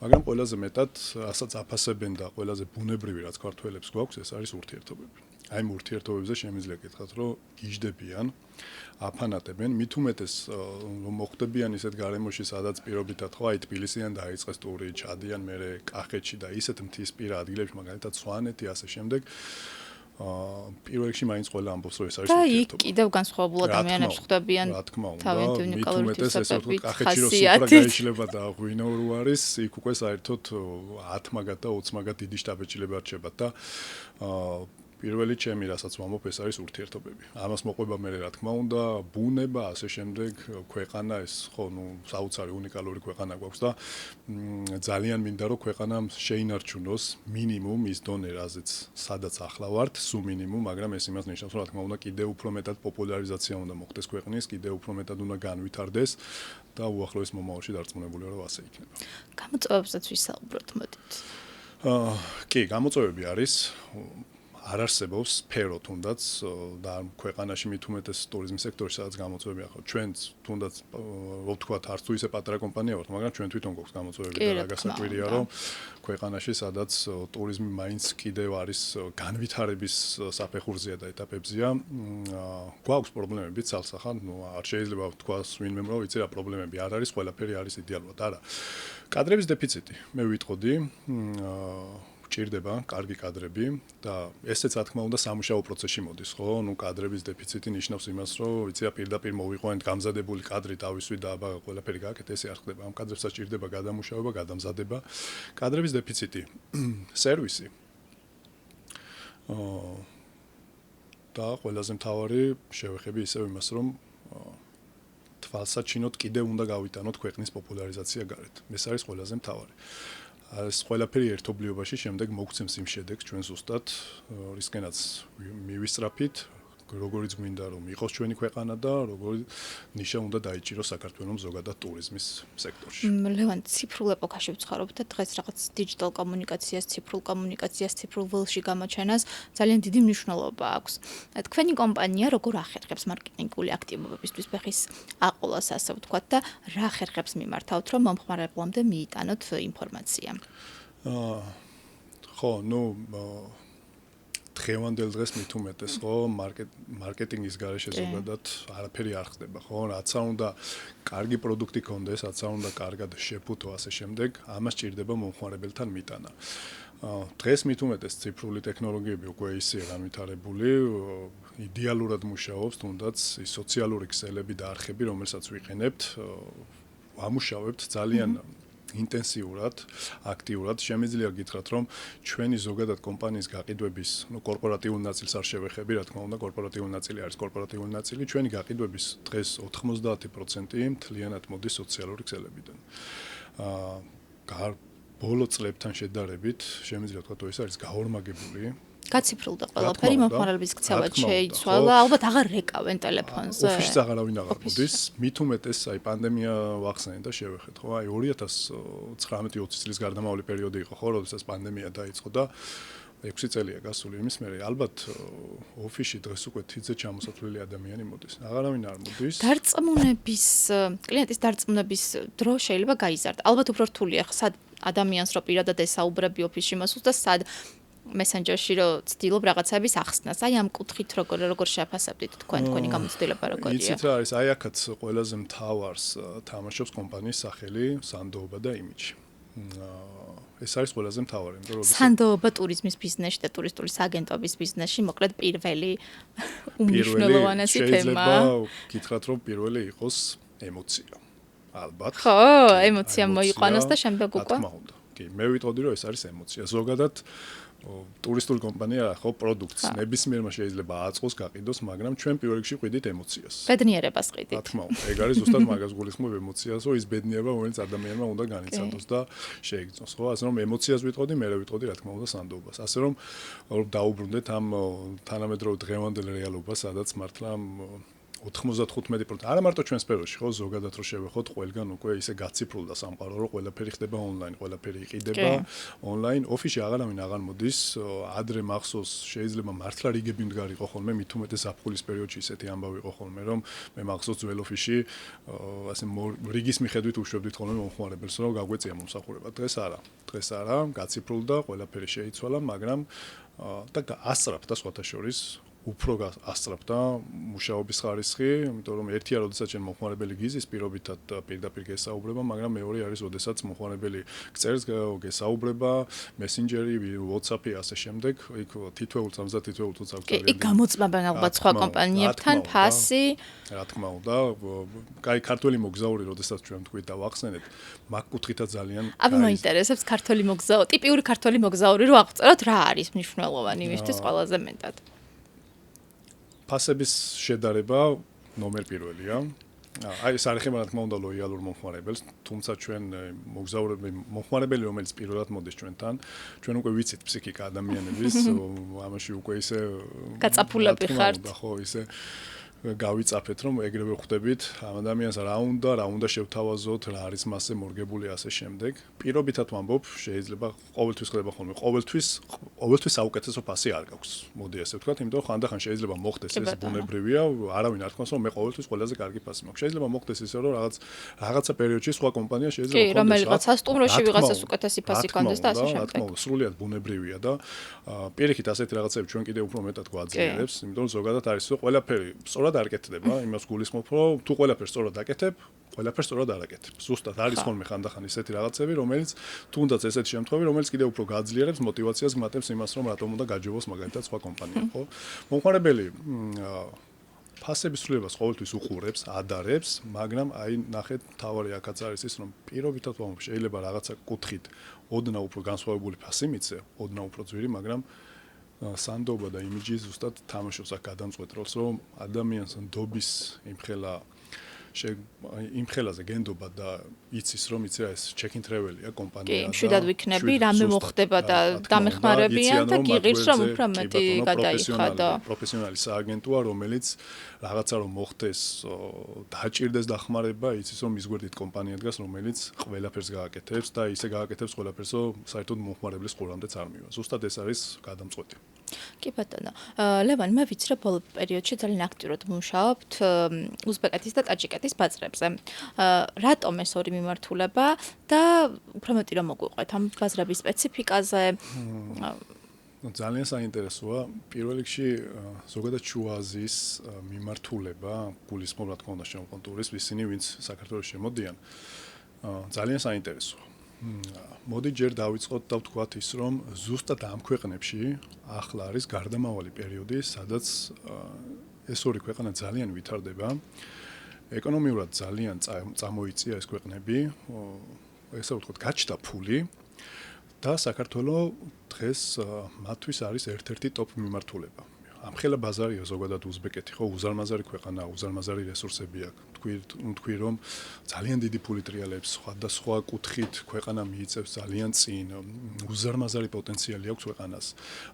S2: მაგრამ ყველაზე მეტად რასაც აფასებენ და ყველაზე ბუნებრივი რაც ქართველებს გვაქვს, ეს არის ურთიერთობები. აი ამ ურთიერთობებზე შემიძლია გითხრათ, რომ გიждდებიან, აფანატებენ, მით უმეტეს რომ მოხდებიან ისეთ გარემოში, სადაც პირობითად ხო, აი თბილისიდან დაიწყეს ტური, ჩადიან მერე კახეთში და ისეთ მთისპირა ადგილებში, მაგალითად სვანეთი, ასე შემდეგ. პირველ რიგში მაინც ყველა ამბობს, რომ ეს არის ურთიერთობა.
S1: და იქ კიდევ განსხვავებულ ადამიანებს ხვდებიან.
S2: რა თქმა უნდა,
S1: თავიანთი უნიკალური
S2: თვისებებით, კახეთში რო სუფრა გაიშლება და ღვინო რო არის, იქ უკვე საერთოდ 10 მაგათ და 20 მაგათ დიდი შტაბ-ეჭილება რჩებათ და პირველი ჩემი რასაც ვამბობ ეს არის ურთიერთობები. ამას მოყვება მე რა თქმა უნდა, ბუნება, ასე შემდეგ, ქვეყანა ეს ხო, ნუ საოცარი უნიკალური ქვეყანა გვაქვს და ძალიან მინდა რომ ქვეყანა შეინარჩუნოს მინიმუმ ის დონე, რაზეც სადაც ახლა ვართ, სულ მინიმუმ, მაგრამ ეს იმას ნიშნავს, რომ რა თქმა უნდა, კიდევ უფრო მეტად პოპულარიზაცია უნდა მოხდეს ქვეყნის, კიდევ უფრო მეტად უნდა განვითარდეს და უახლოეს მომავალში დარწმუნებულია რომ ასე იქნება.
S1: გამოწვევებსაც ვისაუბროთ, მოდით.
S2: კი, გამოწვევები არის არ არსებობს სფერო თუნდაც და ქვეყანაში მით უმეტეს ტურიზმის სექტორში სადაც გამოწვევები ახლა ჩვენც თუნდაც ვთქვათ არც თუ ისე პატარა კომპანია ვართ მაგრამ ჩვენ თვითონ გვაქვს გამოწვევები და რა გასაკვირია რომ ქვეყანაში სადაც ტურიზმი მაინც კიდევ არის განვითარების საფეხურზეა და ეტაპებზეა გვაქვს პრობლემები ცალსახად ნუ არ შეიძლება ვთქვას ვინმე რომ ვიცი რა პრობლემები არ არის ყველაფერი არის იდეალურად არა კადრების დეფიციტი მე ვიტყოდი ჭირდება კარგი კადრები და ესეც რა თქმა უნდა სამუშაო პროცესში მოდის, ხო? ნუ კადრების დეფიციტი ნიშნავს იმას, რომ ვიცი რა პირდაპირ მოვიყვანეთ გამზადებული კადრი დავისვი და აბა ყველაფერი გააკეთე, ესე არ ხდება. ამ კადრებსაც ჭირდება გადამუშავება, გადამზადება. კადრების დეფიციტი, სერვისი. და ყველაზე მთავარი შევეხები ისევ იმას, რომ თვალსაჩინოდ კიდევ უნდა გავიტანოთ ქვეყნის პოპულარიზაცია გარეთ. ეს არის ყველაზე მთავარი. ეს ყველაფერი ერთობლიობაში შემდეგ მოგცემს იმ შედეგს ჩვენ ზუსტად რისკენაც მივისწრაფით როგორიც გვინდა რომ იყოს ჩვენი ქვეყანა და როგორი ნიშა უნდა დაიჭიროს საქართველოს ზოგადად ტურიზმის სექტორში.
S1: ლევან, ციფრულ ეპოქაში ვცხოვრობთ და დღეს რაღაც დიჯიტალ კომუნიკაციას, ციფრულ კომუნიკაციას, ციფრულ ველში გამოჩენას ძალიან დიდი მნიშვნელობა აქვს. თქვენი კომპანია როგორ ახერხებს მარკეტინგული აქტივობებისთვის ფეხის აყოლას, ასე ვთქვათ და რა ხერხებს მიმართავთ, რომ მომხმარებლამდე მიიტანოთ ინფორმაცია?
S2: ხო, ნუ დღევანდელ დღეს მით უმეტეს ხო მარკეტინგის გარეშე ზოგადად არაფერი არ ხდება ხო რაც არ უნდა კარგი პროდუქტი კონდეს რაც არ უნდა კარგად შეფუთო ასე შემდეგ ამას ჭირდება მომხმარებელთან მიტანა დღეს მით უმეტეს ციფრული ტექნოლოგიები უკვე ისე განვითარებული იდეალურად მუშაობს თუნდაც სოციალური ქსელები და არხები რომელსაც ვიყენებთ ვამუშავებთ ძალიან ინტენსიურად, აქტიურად შემიძლია გითხრათ, რომ ჩვენი ზოგადად კომპანიის გაყიდვების, კორპორატიულ ნაწილს არ შევეხები, რა თქმა უნდა, კორპორატიული ნაწილი არის კორპორატიული ნაწილი, ჩვენი გაყიდვების დღეს 90% მთლიანად მოდის სოციალური ქსელებიდან. ბოლო წლებთან შედარებით, შემიძლია ვთქვათ, რომ ეს არის გაორმაგებული.
S1: გაციფრულდა ყველაფერი, მომხმარებლების ქცევაც შეიცვალა, ალბათ აღარ რეკავენ ტელეფონზე.
S2: ოფისში აღარავინ აღარ მოდის, მით უმეტეს აი პანდემია ვახსენე და შევეხეთ, ხო? აი 2019-20 წლის გარდამავალი პერიოდი იყო, ხო, როდესაც პანდემია დაიწყო და 6 წელია გასული იმის მერე, ალბათ ოფისში დღეს უკვე თითზე ჩამოსათვლილი ადამიანი მოდის. აღარავინ არ მოდის.
S1: კლიენტის დარწმუნების დრო შეიძლება გაიზარდა. ალბათ უფრო რთულია ხა სად ადამიანს რო პირადად ესაუბრები ოფისში მოსულს და სად მესენჯერში რო ცდილობ რაღაცების ახსნას. აი ამ კუთხით როგორ შეაფასებდით თქვენი გამოცდილება როგორია?
S2: იცით რა არის, აი აქაც ყველაზე მთავარს თამაშობს კომპანიის სახელი, სანდოობა და იმიჯი. ეს არის ყველაზე მთავარი, იმიტომ რომ
S1: სანდოობა ტურიზმის ბიზნესში და ტურისტული აგენტობის ბიზნესში მოკლედ პირველი უმნიშვნელოვანესი თემა.
S2: შეიძლება გითხრათ, რომ პირველი იყოს ემოცია. ალბათ.
S1: ხო, ემოცია მოიყვანოს და შემდეგ უკვე.
S2: რა თქმა უნდა. კი, მე ვიტყოდი, რომ ეს არის ემოცია. ზოგადად ტურისტული კომპანია ხო პროდუქტს ნებისმიერმა შეიძლება აწყოს, გაყიდოს, მაგრამ ჩვენ პირველ რიგში ვყიდით ემოციას.
S1: ბედნიერებას ყიდით.
S2: რა თქმა უნდა, ეგ არის ზუსტად მაგას გულისხმობ ემოციას, რომ ის ბედნიერება, რომელიც ადამიანმა უნდა განიცადოს და შეიგრძნოს, ხო? ასე რომ ემოციას ვიტყოდი, მე ვიტყოდი, რა თქმა უნდა, სანდოობას. ასე რომ დაუბრუნდეთ ამ თანამედროვე დღევანდელ რეალობას, სადაც მართლა 95% არა მარტო ჩვენ სფეროში, ხო, ზოგადად რო შევეხოთ, ყველგან უკვე ისე გაციფრულდა სამყარო, რომ ყველაფერი ხდება ონლაინ, ყველაფერი იყიდება ონლაინ. ოფისში აღარავინ აღარ მოდის, ადრე მახსოვს, შეიძლება მართლა რიგები მდგარიყო ხოლმე, მით უმეტეს ზაფხულის პერიოდში ისეთი ამბავი იყო ხოლმე, რომ მე მახსოვს ძველ ოფისში, ასე რიგის მიხედვით უშვებდით ხოლმე მომხმარებელს, რომ გაგვეწია მომსახურება. დღეს არა, გაციფრულდა, ყველაფერი შეიცვალა, მაგრამ და ასწრაფდა სხვათა შორის უფრო ასწრაფდა მუშაობის ხარისხი, იმიტომ რომ ერთია, როდესაც ჩვენ მომხმარებელი გიზის პირობითად პირდაპირ გესაუბრება, მაგრამ მეორე არის, როდესაც მომხმარებელი გწერს, გესაუბრება, მესენჯერი, WhatsApp-ი ასე შემდეგ, იქ თითოეულ წამსა თითოეულ თუց აქვს ძალიან.
S1: იქ გამოწმება ალბათ სხვა კომპანიებთან ფასი.
S2: რა თქმა უნდა, კაი ქართველი მოგზაური, როდესაც ჩვენ თქვით და ვახსენეთ, მაგ კუთხითაც ძალიან
S1: აბა მაინტერესებს ქართველი მოგზაური, ტიპიური ქართველი მოგზაური რო აღწეროთ, რა არის მნიშვნელოვანი იმისთვის ყველაზე მეტად?
S2: ფასების შედარება ნომერ პირველია. აი ეს არ ეხება რა თქმა უნდა ლოიალურ მომხმარებელს, თუმცა ჩვენ მომხმარებელი რომელიც პირველად მოდის ჩვენთან, ჩვენ უკვე ვიცით ფსიქიკა ადამიანების, ამაში უკვე ისე
S1: გაწაფულები ხართ.
S2: ხო, ისე გავიწაფეთ, რომ ეგრევე ხვდებით ამ ადამიანს რა უნდა შევთავაზოთ, რა არის მასზე მორგებული ასე შემდეგ. პირობითად ვამბობ, შეიძლება ყოველთვის ხდება ხოლმე, ყოველთვის საუკეთესო ფასი არ გაქვს. მოდი ასე ვთქვათ, იმიტომ რომ ხანდახან შეიძლება მოხდეს ეს ბუნებრივია, არავინ არ თქოს, რომ მე ყოველთვის ყველაზე კარგი ფასი მაქვს. შეიძლება მოხდეს ისე, რომ რაღაცა პერიოდში სხვა კომპანია შეიძლება
S1: კი, რომელიღაც სასტუმროში ვიღაცას უკეთესი ფასი კონდეს და ასე შემდეგ.
S2: სრულიად ბუნებრივია და პირიქით ასეთი რაღაცები ჩვენ კიდევ უფრო მეტად გვაძლიერებს, იმიტომ რომ ზოგადად არის რომ ყველაფერი სწორად არ კეთდება, იმას გულისხმობ, რომ თუ ყველაფერს სწორად აკეთებ, ყველაფერს სწორად არ აკეთებ. ზუსტად არის ხოლმე ხანდახან ისეთი რაღაცები, რომელიც თუნდაც ესეთი შემთხვევები, რომელიც კიდევ უფრო გააძლიერებს мотиваციას გმატებს იმას, რომ რატომ უნდა გაჯობოს მაგალითად სხვა კომპანია, ხო? მომხმარებელი ფასების ცვლილებას ყოველთვის უყურებს, ადარებს, მაგრამ აი ნახეთ, თავარი აქაც არის ის, რომ პირობითად ვამბობ, შეიძლება რაღაცა კუთხით ოდნავ უფრო განსხვავებული ფასი მიცე, ოდნავ უფრო ძვირი, მაგრამ სანდოობა და იმიჯი ზუსტად თამაშობს აქ გადამწყვეტ როლს, რომ ადამიანს ნდობის იმხელაზე გენდობა და იცის რომ იცი რა ეს check-in travel-ია კომპანია და
S1: კი, შვიდად ვიქნები, რამე მოხდება და დამეხმარებიან და გიღირს რომ უფრო მეტი გადაიხადა.
S2: პროფესიონალი სააგენტოა, რომელიც რაღაცა რომ მოხდეს, დაჭირდეს დახმარება, იცის რომ მის გვერდით კომპანია დგას, რომელიც ყველაფერს გააკეთებს და ისე გააკეთებს ყველაფერს, რომ საერთოდ მომხმარებლის ყურამდეც არ მივა. ზუსტად ეს არის გადამწყვეტი.
S1: კი ბატონო. ლევან, მე ვიცი რომ ბოლო პერიოდში ძალიან აქტიურად მუშაობთ უზბეკეთის და ტაჯიკეთის ბაზრებზე. რატომ ეს ორი მიმართულება და უფრო მეტი რომ მოგვიყვეთ ამ ბაზრების სპეციფიკაზე?
S2: ძალიან საინტერესოა. პირველ რიგში ზოგადად შუა აზიის მიმართულება, გულისხმობ რა თქმა უნდა შემოყვანილ ტურისტს, ისინი ვინც საქართველოს შემოდიან, ძალიან საინტერესოა. მოდი ჯერ დავიწყოთ და ვთქვათ ის, რომ ზუსტად ამ ქვეყნებში ახლა არის გარდამავალი პერიოდი, სადაც ეს ორი ქვეყანა ძალიან ვითარდება. ეკონომიურად ძალიან წამოიწია ეს ქვეყნები. ესე ვთქვათ, გაჩნდა ფული და საქართველოს დღეს მათთვის არის ერთ-ერთი ტოპ მიმართულება. ამხელა ბაზარია ზოგადად უზბეკეთი, ხო, უზარმაზარი ქვეყანა, უზარმაზარი რესურსები აქვს. თქვი რომ ძალიან დიდი ფული ტრიალებს, სხვადასხვა კუთხით ქვეყანა მიიწევს ძალიან წინ, უზარმაზარი პოტენციალი აქვს ქვეყანას.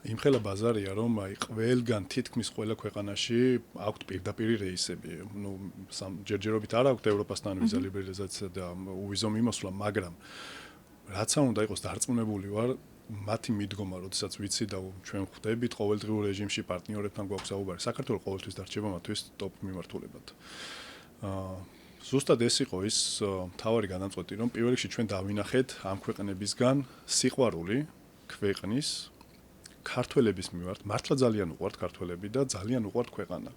S2: იმხელა ბაზარია, რომ აი ყველგან თითქმის ყველა ქვეყანაში აქვს პირდაპირი რეისები. ნუ ჯერჯერობით არ აქვს ევროპასთან ვიზა ლიბერალიზაცია და უვიზო მიმოსვლა, მაგრამ რაც უნდა იყოს დარწმუნებული ვარ მათი მიდგომა, როდესაც ვიცი და ჩვენ ხვდებით ყოველდღიურ რეჟიმში პარტნიორებთან გვაქვს საუბარი. საქართველოს ყოველთვის დარჩება მათთვის ტოპ მიმართულებად. ზუსტად ეს იყო ის მთავარი გადამწყვეტი, რომ პირველ რიგში ჩვენ დავინახეთ ამ ქვეყნებისგან სიყვარული ქვეყნის ქართველების მიმართ, მართლა ძალიან უყვართ ქართველები და ძალიან უყვართ ქვეყანა.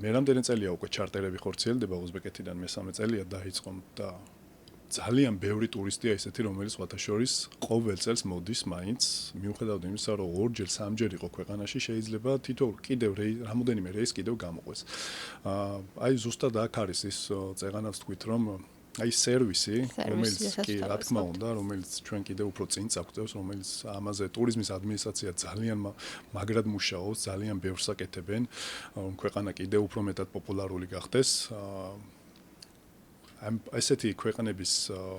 S2: მე რამდენი წელია უკვე ჩარტერები ხორციელდება უზბეკეთიდან, მესამე წელია დაიწყო და ძალიან ბევრი ტურისტია ესეთი, რომელიც სხვათაშორის ყოველ წელს მოდის მაინც, მიუხედავად იმისა, რომ ორჯერ, სამჯერ იყო ქვეყანაში, შეიძლება თითოეულ კიდევ რამოდენიმე რეის კიდევ გამოყვეს. აი ზუსტად აქ არის ის წეღანაც თქვით, რომ აი სერვისი, რომელიც კი რა თქმა უნდა, რომელიც ჩვენ კიდევ უფრო წინ წაგწევს, რომელიც ამაზე ტურიზმის ადმინისტრაცია ძალიან მაგრად მუშაობს, ძალიან ბევრს აკეთებენ, ქვეყანა კიდევ უფრო მეტად პოპულარული გახდეს. ესეთი ქვეყნების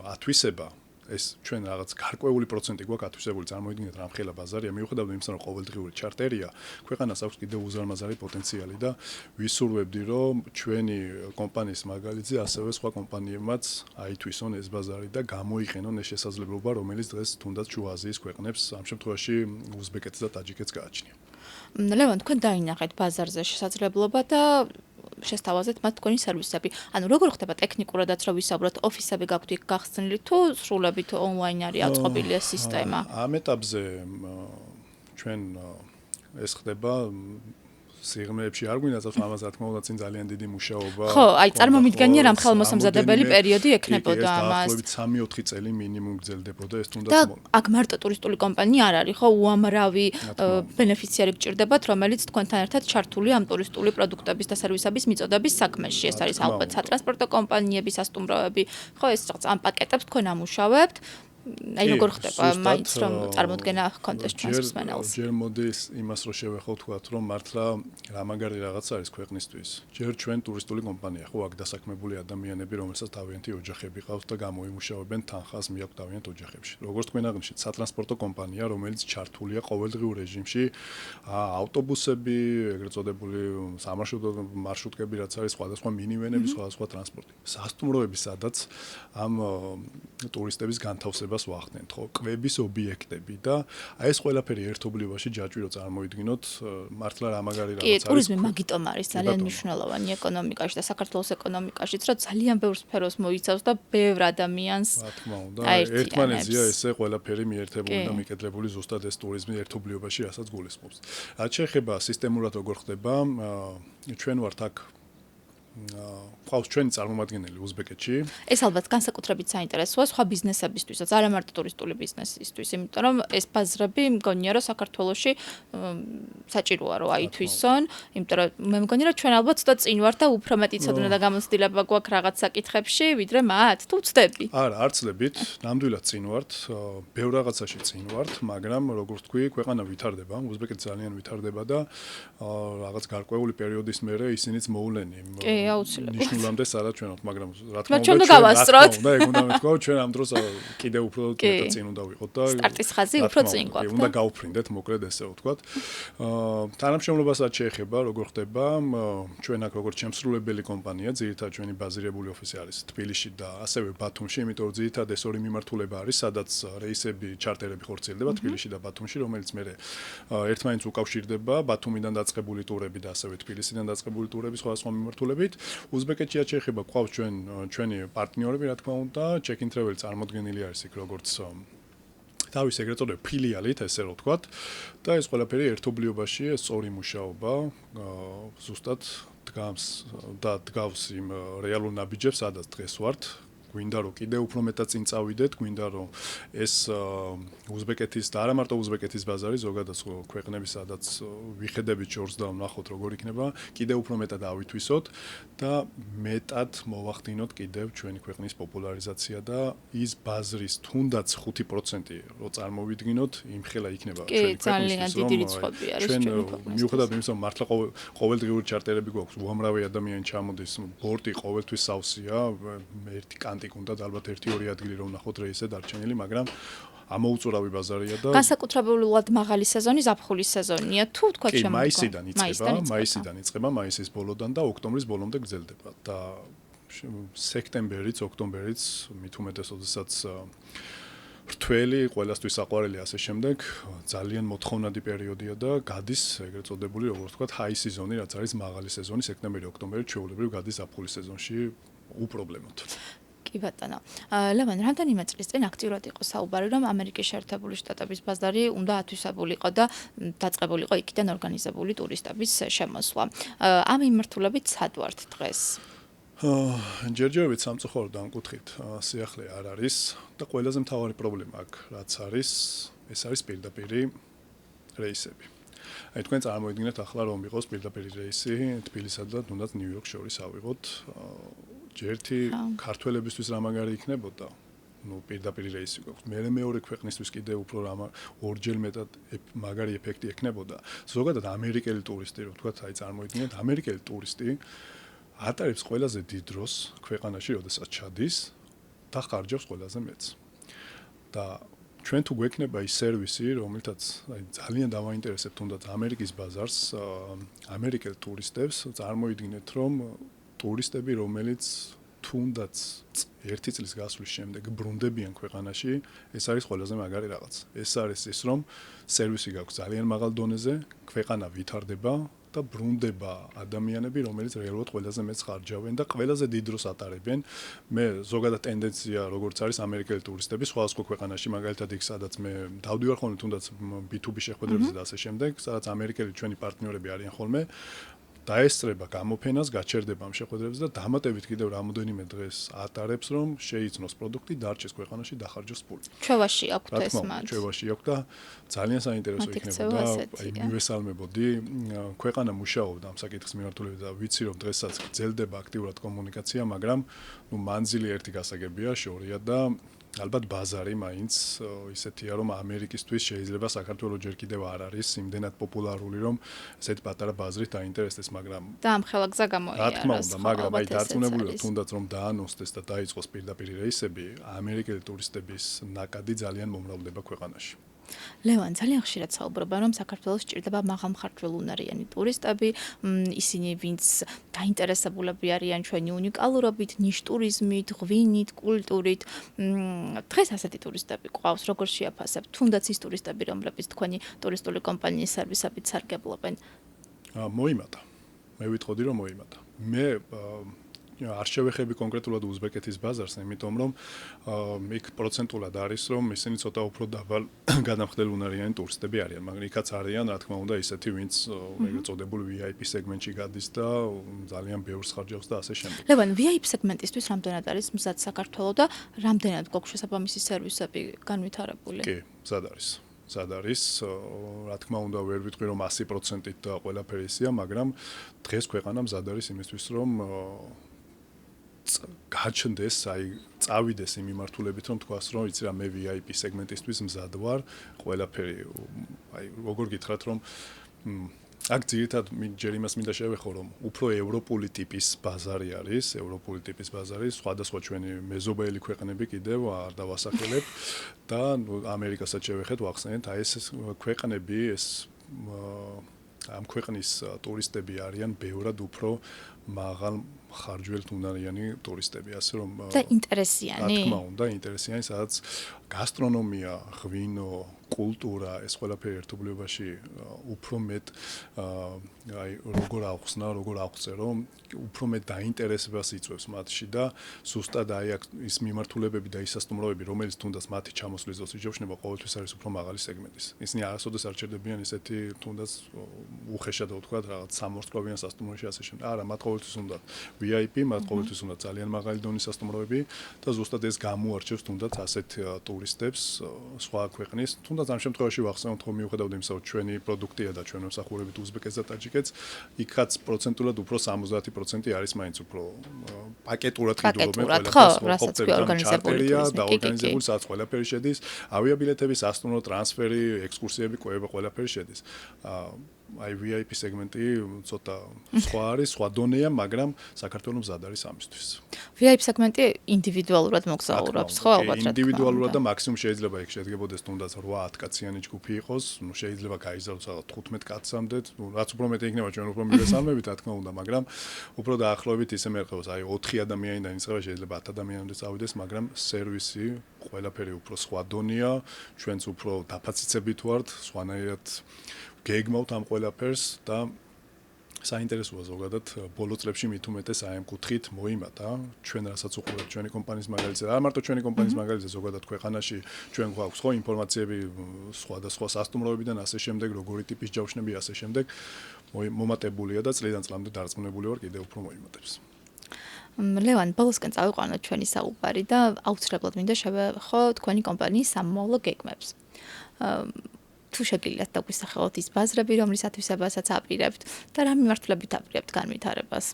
S2: ათვისება ეს ჩვენ რაღაც გარკვეული პროცენტი გვაქვს ათვისებული წარმოიდგინეთ რამხელა ბაზარია მიუხედავად იმისა რომ ყოველდღიური ჩარტერია ქვეყანას აქვს კიდევ უზარმაზარი პოტენციალი და ვისურვებდი რომ ჩვენი კომპანიის მაგალითზე ასევე სხვა კომპანიებმაც აითვისონ ეს ბაზარი და გამოიყენონ ეს შესაძლებლობა რომელიც დღეს თუნდაც შუა აზიის ქვეყნებს ამ შემთხვევაში უზბეკეთს და ტაჯიკეთს გააჩნია.
S1: ლევან, თქვენ დაინახეთ ბაზარზე შესაძლებლობა და შესთავაზეთ მათ თქვენი სერვისები. ანუ როგორ ხდება ტექნიკურადაც რომ ვისაუბროთ, ოფისები გაქვთ იქ გახსნილი თუ სრულებით ონლაინ არის აწყობილი ეს სისტემა?
S2: ამ ეტაპზე ჩვენ ეს ხდება სიღრმეებში არ გვინდათ ამას რა თქმა უნდა წინ ძალიან დიდი მუშაობა.
S1: ხო, აი წარმომიდგენია რამ ხელმოსამზადებელი პერიოდი ექნებოდა ამას.
S2: დაახლოებით 3-4 წელი მინიმუმ გრძელდებოდა ეს თუნდაც.
S1: და აქ მარტო ტურისტული კომპანია არ არის, ხო, უამრავი ბენეფიციარი გჭირდებათ, რომელიც თქვენთან ერთად ჩართულია ამ ტურისტული პროდუქტების და სერვისების მიწოდების საქმეში. ეს არის ალბათ სატრანსპორტო კომპანიები, სასტუმროები, ხო, ეს რაღაც ამ პაკეტებს თქვენ ამუშავებთ. აი როგორ ხდება მაინც რომ წარმოდგენა ჰქონდეს ჩვენს მსმენელს.
S2: ჯერ მოდის იმას რომ შევეხო თქვათ რომ მართლა რა მაგარი რაღაც არის ქვეყნისთვის. ჯერ ჩვენ ტურისტული კომპანია ხო აქ დასაქმებული ადამიანები რომელსაც თავიანთი ოჯახები ყავს და გამოიმუშავებენ თანხას მიაქვთ თავიანთ ოჯახებში. როგორც თქვენ აღნიშნეთ სატრანსპორტო კომპანია რომელიც ჩართულია ყოველდღიურ რეჟიმში ავტობუსები, ეგრეთ წოდებული სამარშრუტო მარშრუტკები რაც არის სხვადასხვა მინივენები, სხვადასხვა ტრანსპორტი. სასტუმროები სადაც ამ ტურისტების განთავსება ვახდენთ ხო კვების ობიექტები და აი ეს ყველაფერი ერთობლივაში ჯაჭვირო წარმოიდგინოთ მართლა რა მაგარი რაღაც არის.
S1: კი, ტურიზმი მაგიტომ არის ძალიან მნიშვნელოვანი ეკონომიკაში და საქართველოს ეკონომიკაშიც, რომ ძალიან ბევრ სფეროს მოიცავს და ბევრ ადამიანს.
S2: რა თქმა უნდა, ერთმანეთზეა ესე ყველაფერი მიერთებული და მიკედლებული ზუსტად ეს ტურიზმი ერთობლიობაში რასაც გულისხმობს. რაც შეეხება სისტემურად როგორ ხდება, ჩვენ ვართ აქ ყავს ჩვენი წარმომადგენელი უზბეკეთში.
S1: ეს ალბათ განსაკუთრებით საინტერესოა სხვა ბიზნესებისთვისაც, არა მარტო ტურისტული ბიზნესისთვის, იმიტომ რომ ეს ბაზრები მგონია რომ საქართველოში საჭიროა რომ აითვისონ, იმიტომ რომ მე მგონია რომ ჩვენ ალბათ ცოტა წინ ვართ და უფრო მეტი ცოდნა და გამოცდილება გვაქვს რაღაც საკითხებში, ვიდრე მათ. თუ ვწდები?
S2: არა, არ წლებით, ნამდვილად წინ ვართ, ბევრ რაღაცაში წინ ვართ, მაგრამ როგორც თქვი, ქვეყანა ვითარდება, უზბეკეთი ძალიან ვითარდება და რაღაც გარკვეული პერიოდის მერე ისინიც მოვლენი. ნიშნულამდე სადაც ჩვენ ვართ, მაგრამ რა თქმა უნდა
S1: ჩვენ გავასწროთ.
S2: და ეგ უნდა მეთქვა, ჩვენ ამ დროს კიდევ უფრო მეტად წინ უნდა ვიყოთ და
S1: სტარტის ხაზი უფრო წინ გვაქვს.
S2: უნდა გავფრინდეთ, მოკლედ ესე ვთქვათ. თანამშრომლობასაც შეეხება, როგორ ხდება, ჩვენ აქ როგორც შემსრულებელი კომპანია, ძირითადად ჩვენი ბაზირებული ოფისი არის თბილისში და ასევე ბათუმში, იმიტომ რომ ძირითადად ეს ორი მიმართულება არის, სადაც რეისები, ჩარტერები ხორციელდება თბილისში და ბათუმში, რომელიც მე ერთმანეთს უკავშირდება, ბათუმიდან დაწყებული ტურები და ასევე თბილისიდან დაწყებული ტურები სხვადასხვა მიმართულებით. უზბეკეთში შეეხება ყავს ჩვენი პარტნიორები, რა თქმა უნდა, check-in travel წარმოდგენილი არის იქ როგორც თავის ეგრეთ წოდებული ფილიალით, ესე რომ ვთქვათ, და ეს ყველაფერი ერთობლიობაში, ეს სწორი მუშაობა, ზუსტად დგავს იმ რეალურ ნაბიჯებს, სადაც დღეს ვართ. გვინდა რომ კიდე უფრო მეტად წინ წავიდეთ, გვინდა რომ ეს უზბეკეთის და არა მარტო უზბეკეთის ბაზარი, ზოგადად ქვეყნების სადაც ვიხედებით შორს და ვნახოთ როგორ იქნება, კიდე უფრო მეტად ავითვისოთ და მეტად მოვახდინოთ კიდევ ჩვენი ქვეყნის პოპულარიზაცია და ის ბაზრის თუნდაც 5% რო წარმოვიდგინოთ, იმხელა იქნება ჩვენი ქვეყნისთვის, ჩვენ მიუხედავად იმისა, რომ მართლა ყოველდღიური ჩარტერები გვაქვს, უამრავი ადამიანი ჩამოდის, ბორტი ყოველთვის სავსეა, ერთი კანტი უნდა ალბათ 1-2 ადგილი რომ ვნახოთ რეისზე დარჩენილი, მაგრამ ამოუწურავი ბაზარია და
S1: განსაკუთრებულად მაღალი სეზონი ზაფხულის სეზონია თუ თქვა შემდგომ
S2: მაისიდან იწყება მაისის ბოლოდან და ოქტომბრის ბოლომდე გრძელდება და სექტემბერიც, ოქტომბერიც მით უმეტეს როდესაც რთველი, ყველასთვის საყვარელი ასე შემდეგ, ძალიან მოთხოვნადი პერიოდია და გადის ეგრეთ წოდებული, როგორც ვთქვათ, ჰაი სეზონი, რაც არის მაღალი სეზონი, სექტემბერი, ოქტომბერი, ჩვეულებრივ გადის ზაფხულის სეზონში უპრობლემოდ.
S1: კი ბატონო. ლევან, რამდენიმე წლის წინ აქტიურად იყო საუბარი, რომ ამერიკის შეერთებული შტატების ბაზარი უნდა ათვისებულიყო და დაწყებულიყო იქიდან ორგანიზებული ტურისტების შემოსვლა. ამ მიმართულებით სად ვართ დღეს?
S2: ჯერჯერობით სამწუხაროდ დამკუთხით სიახლე არ არის და ყველაზე მთავარი პრობლემა აქ რაც არის, ეს არის პირდაპირი რეისები. აი თქვენ წარმოიდგინეთ ახლა რომ იყოს პირდაპირი რეისი თბილისსა და თუნდაც ნიუ-იორკს შორის ავიღოთ, ჯერთი ქართველებისთვის რა მაგარი იქნებოდა, პირდაპირი რეისი გვაქვს. მეორე ქვეყნისთვის კიდე უფრო ორჯერ მეტად მაგარი ეფექტი ექნებოდა. ზოგადად ამერიკელი ტურისტი, რო ვთქვათ, აი წარმოიდგინეთ, ამერიკელი ტურისტი ატარებს ყველაზე დიდ დროს ქვეყანაში, როდესაც ჩადის და ხარჯავს ყველაზე მეტს. და ჩვენ თუ გვექნება ის სერვისი, რომელთაც ძალიან დავაინტერესებთ თუნდაც ამერიკის ბაზარს, ამერიკელ ტურისტებს, წარმოიდგინეთ, რომ ტურისტები, რომელიც თუნდაც 1 წლის გასვლის შემდეგ ბრუნდებიან ქვეყანაში, ეს არის ყველაზე მაგარი რაღაც. ეს არის ის, რომ სერვისი გაქვს ძალიან მაღალ დონეზე, ქვეყანა ვითარდება და ბრუნდება ადამიანები, რომელიც რეალურად ყველაზე მეტს ხარჯავენ და ყველაზე დიდ დროს ატარებენ. მე ზოგადად ტენდენცია, როგორც არის ამერიკელი ტურისტები სხვადასხვა ქვეყანაში, მაგალითად იქ სადაც მე დავდივარ ხოლმე თუნდაც B2B შეხვედრებზე და ასე შემდეგ, სადაც ამერიკელი ჩვენი პარტნიორები არიან ხოლმე, დაესწრება გამოფენას, გაჩერდება ამ შეხვედრებზე და დამატებით კიდევ რამოდენიმე დღეს ატარებს, რომ შეიცნოს პროდუქტი, დარჩეს ქვეყანაში, დახარჯოს ფული.
S1: ჩვევაში აქვთ ეს მათ.
S2: ჩვევაში აქვთ და ძალიან საინტერესო იქნებოდა, აი მივესალმებოდი, ქვეყანა მუშაობდა ამ საკითხის მიმართულებით და ვიცი რომ დღესაც გრძელდება აქტიურად კომუნიკაცია, მაგრამ მანძილი ერთი გასაგებია, შორია და ალბათ ბაზარი მაინც ისეთია რომ ამერიკისთვის შეიძლება საქართველოს ჯერ კიდევ არ არის იმდენად პოპულარული რომ ესეთ პატარა ბაზრით დაინტერესდეს, მაგრამ
S1: და ამ ხელა გზა გამოიარა.
S2: რა თქმა უნდა, მაგრამ აი დარწმუნებული ვარ თუნდაც რომ დაანონსდეს და დაიწყოს პირდაპირი რეისები, ამერიკელი ტურისტების ნაკადი ძალიან მომრავლდება ქვეყანაში.
S1: ლევან, ძალიან ხშირად საუბრობენ, რომ საქართველოს სჭირდება მაღალმხარჯველუნარიანი ტურისტები, ისინი, ვინც დაინტერესებულები არიან ჩვენი უნიკალურობით, ნიშ ტურიზმით, ღვინით, კულტურით. დღეს ასეთი ტურისტები ყავს, როგორ შეაფასებთ? თუნდაც ის ტურისტები, რომლებიც თქვენი ტურისტული კომპანიის სერვისებით სარგებლობენ.
S2: მოიმატა. მე ვიტყოდი, რომ მოიმატა. მე არ შევეხები კონკრეტულად უზბეკეთის ბაზარს, იმიტომ რომ იქ პროცენტულად არის, რომ ისინი ცოტა უფრო დაბალ გადამხდელუნარიანი ტურისტები არიან, მაგრამ იქაც არიან, რა თქმა უნდა, ისეთი, ვინც ეგრეთ წოდებული VIP სეგმენტში გადის და ძალიან ბევრს ხარჯავს და ასე შემდეგ.
S1: ლევან, VIP სეგმენტისთვის რამდენად არის მზად საქართველოს და რამდენად გვაქვს შესაბამისი სერვისები განვითარებული?
S2: კი, მზად არის. რა თქმა უნდა, ვერ ვიტყვი რომ 100%-ით ყველაფერი ისეა, მაგრამ დღეს ქვეყანა მზად არის იმისთვის, რომ გაჩნდეს, აი წავიდეს იმ მიმართულებით, რომ თქვას, რომ იცი რა, მე VIP სეგმენტისთვის მზად ვარ, ყველაფერი, აი როგორ გითხრათ, რომ აქ ძირითადად ჯერ იმას მინდა შევეხო, რომ უფრო ევროპული ტიპის ბაზარი არის, ევროპული ტიპის ბაზარი, სხვადასხვა ჩვენი მეზობელი ქვეყნები კიდევ არ დავასახელებ და ამერიკასაც შევეხეთ, ვახსენეთ, აი ეს ქვეყნები, ეს ამ ქვეყნის ტურისტები არიან ბევრად უფრო მაღალ ხარჯველთუნარიანი ტურისტები, ასე რომ
S1: და ინტერესიანი.
S2: რა თქმა უნდა, ინტერესიანი, სადაც გასტრონომია, ღვინო, კულტურა, ეს ყველაფერი ერთობლიობაში უფრო მეტ აი როგორ აღხსნა, როგორ აღწერო, უფრო მეტ დაინტერესებას იწვევს მათში და ზუსტად აი აქ ის მიმართულებები და ის სასტუმროები, რომელიც თუნდაც მათი ჩამოსვლის დროს იჯობშნება, ყოველთვის არის უფრო მაღალი სეგმენტის. ისინი არასოდეს არ ჩერდებიან ისეთი თუნდაც უხეშად ვთქვათ, რაღაც სამორთქლოვიან სასტუმროში ასე შემდეგ. არა, მათ ყოველთვის უნდა VIP, მათ ყოველთვის უნდა ძალიან მაღალი დონის სასტუმროები და ზუსტად ეს გამოარჩევს თუნდაც ასეთ ტურისტებს სხვა ქვეყნის. თუნდაც ამ შემთხვევაში ვახსენოთ, რომ მიუხედავად იმისა, რომ ჩვენი პროდუქტია და ჩვენ მსახურებით უზბეკეთს და ტაჯიკეთს, იქაც პროცენტულად უფრო 70% არის მაინც უფრო პაკეტურად ყიდულობენ და ორგანიზებული სადაც ყველაფერი შედის, ავიაბილეთები, სასტუმრო, ტრანსფერი, ექსკურსიები, კვება, ყველაფერი შედის. აი VIP სეგმენტი ცოტა სხვა არის, სხვა დონეა, მაგრამ საქართველოს მზად არის ამისთვის.
S1: VIP სეგმენტი ინდივიდუალურად მოგზაურობს, ხო, ალბათ რა თქმა უნდა.
S2: ინდივიდუალურად და მაქსიმუმ შეიძლება იქ შედგებოდეს თუნდაც 8-10 კაციანი ჯგუფი იყოს, ну შეიძლება გაიზარდოს 15 კაცამდე, ну რაც უფრო მეტი იქნება ჩვენ უფრო მივესალმებით, რა თქმა უნდა, მაგრამ უფრო დაახლოებით ისე მერყევს, აი 4 ადამიანიდან იწყება, შეიძლება 10 ადამიანამდე წავიდეს, მაგრამ სერვისი ყველაფერი უფრო სხვა დონეა, ჩვენც უფრო დაფაციცებით ვართ, სხვანაირად გეგმავთ ამ ყველაფერს და საინტერესოა ზოგადად ბოლო წლებში მით უმეტეს აი ამ კუთხით მოიმატა ჩვენ რასაც უყურებთ ჩვენი კომპანიის მაგალითზე არ მარტო ჩვენი კომპანიის მაგალითზე ზოგადად ქვეყანაში ჩვენ გვაქვს ხო ინფორმაციები სხვადასხვა სასტუმროებიდან ასე შემდეგ როგორი ტიპის ჯავშნები ასე შემდეგ მომატებულია და წლიდან წლამდე დარწმუნებული ვარ კიდევ უფრო მოიმატებს.
S1: ლევან, ბოლოსკენ წავიყვანოთ ჩვენი საუბარი და აუცილებლად მინდა შევეხო თქვენი კომპანიის სამომავლო გეგმებს. თუ შეგიძლიათ დაგვისახელოთ ის ბაზრები, რომლისათვისაც აპირებთ და რა მიმართულებით აპირებთ განვითარებას?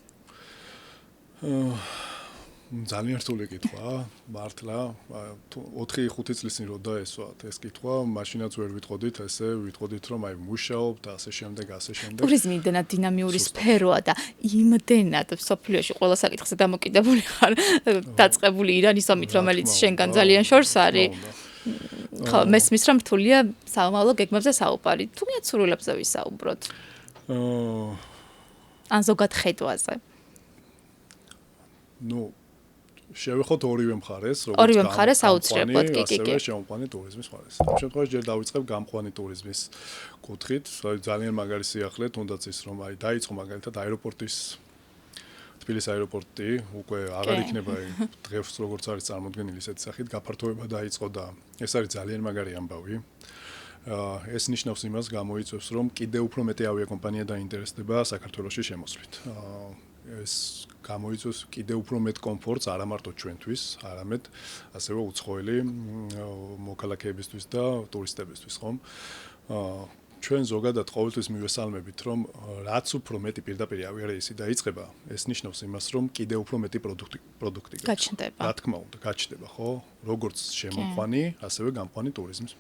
S2: ძალიან რთული კითხვა, მართლა 4-5 წლის წინ რო დაესვათ ეს კითხვა, მაშინაც ვერ ვიტყოდით, ესე ვიტყოდით რომ აი მუშაობ და ასე შემდეგ.
S1: ტურიზმი იმდენად დინამიური სფეროა და იმდენად სოფლიოში ყველა საკითხზე დამოკიდებული ხარ, დაწყებული ირანის ომით, რომელიც შენგან ძალიან შორს არის. ხო, მესმის რომ რთულია სამომავლო გეგმებზე საუბარი. თუ მიაც სურვილებზე ვისაუბროთ? ან ზოგად ხედვაზე.
S2: ნუ შევეხოთ ორივე მხარეს,
S1: ორივე მხარეს აუცილებლად, კი.
S2: ასევე შემოყვანი ტურიზმის მხარეს. ამ შემთხვევაში ჯერ დავიწყებ გამყვანი ტურიზმის კუთხით, ძალიან მაგარი სიახლე, თუნდაც ის რომ აი დაიწყო მაგალითად აეროპორტის თბილისის აეროპორტი უკვე აღარ იქნება დღეს როგორც არის წარმოქმნილი ისეთი სახით გაფართოება დაიწყო და ეს არის ძალიან მაგარი ამბავი. ეს ნიშნავს იმას გამოიწვევს რომ კიდევ უფრო მეტი ავიაკომპანია დაინტერესდება საქართველოში შემოსვლით. ეს გამოიწვევს კიდევ უფრო მეტ კომფორტს არა მარტო ჩვენთვის, არამედ ასევე უცხოელი მოქალაქეებისთვის და ტურისტებისთვის, ხომ? ჩვენ ზოგადად ყოველთვის მივესალმებით, რომ რაც უფრო მეტი პირდაპირ ავიარეისი დაიწყება, ეს ნიშნავს იმას, რომ კიდევ უფრო მეტი პროდუქტი
S1: გაჩნდება.
S2: რა თქმა უნდა, გაჩნდება, ხო? როგორც შემოყვანი, ასევე გამყვანი ტურიზმის.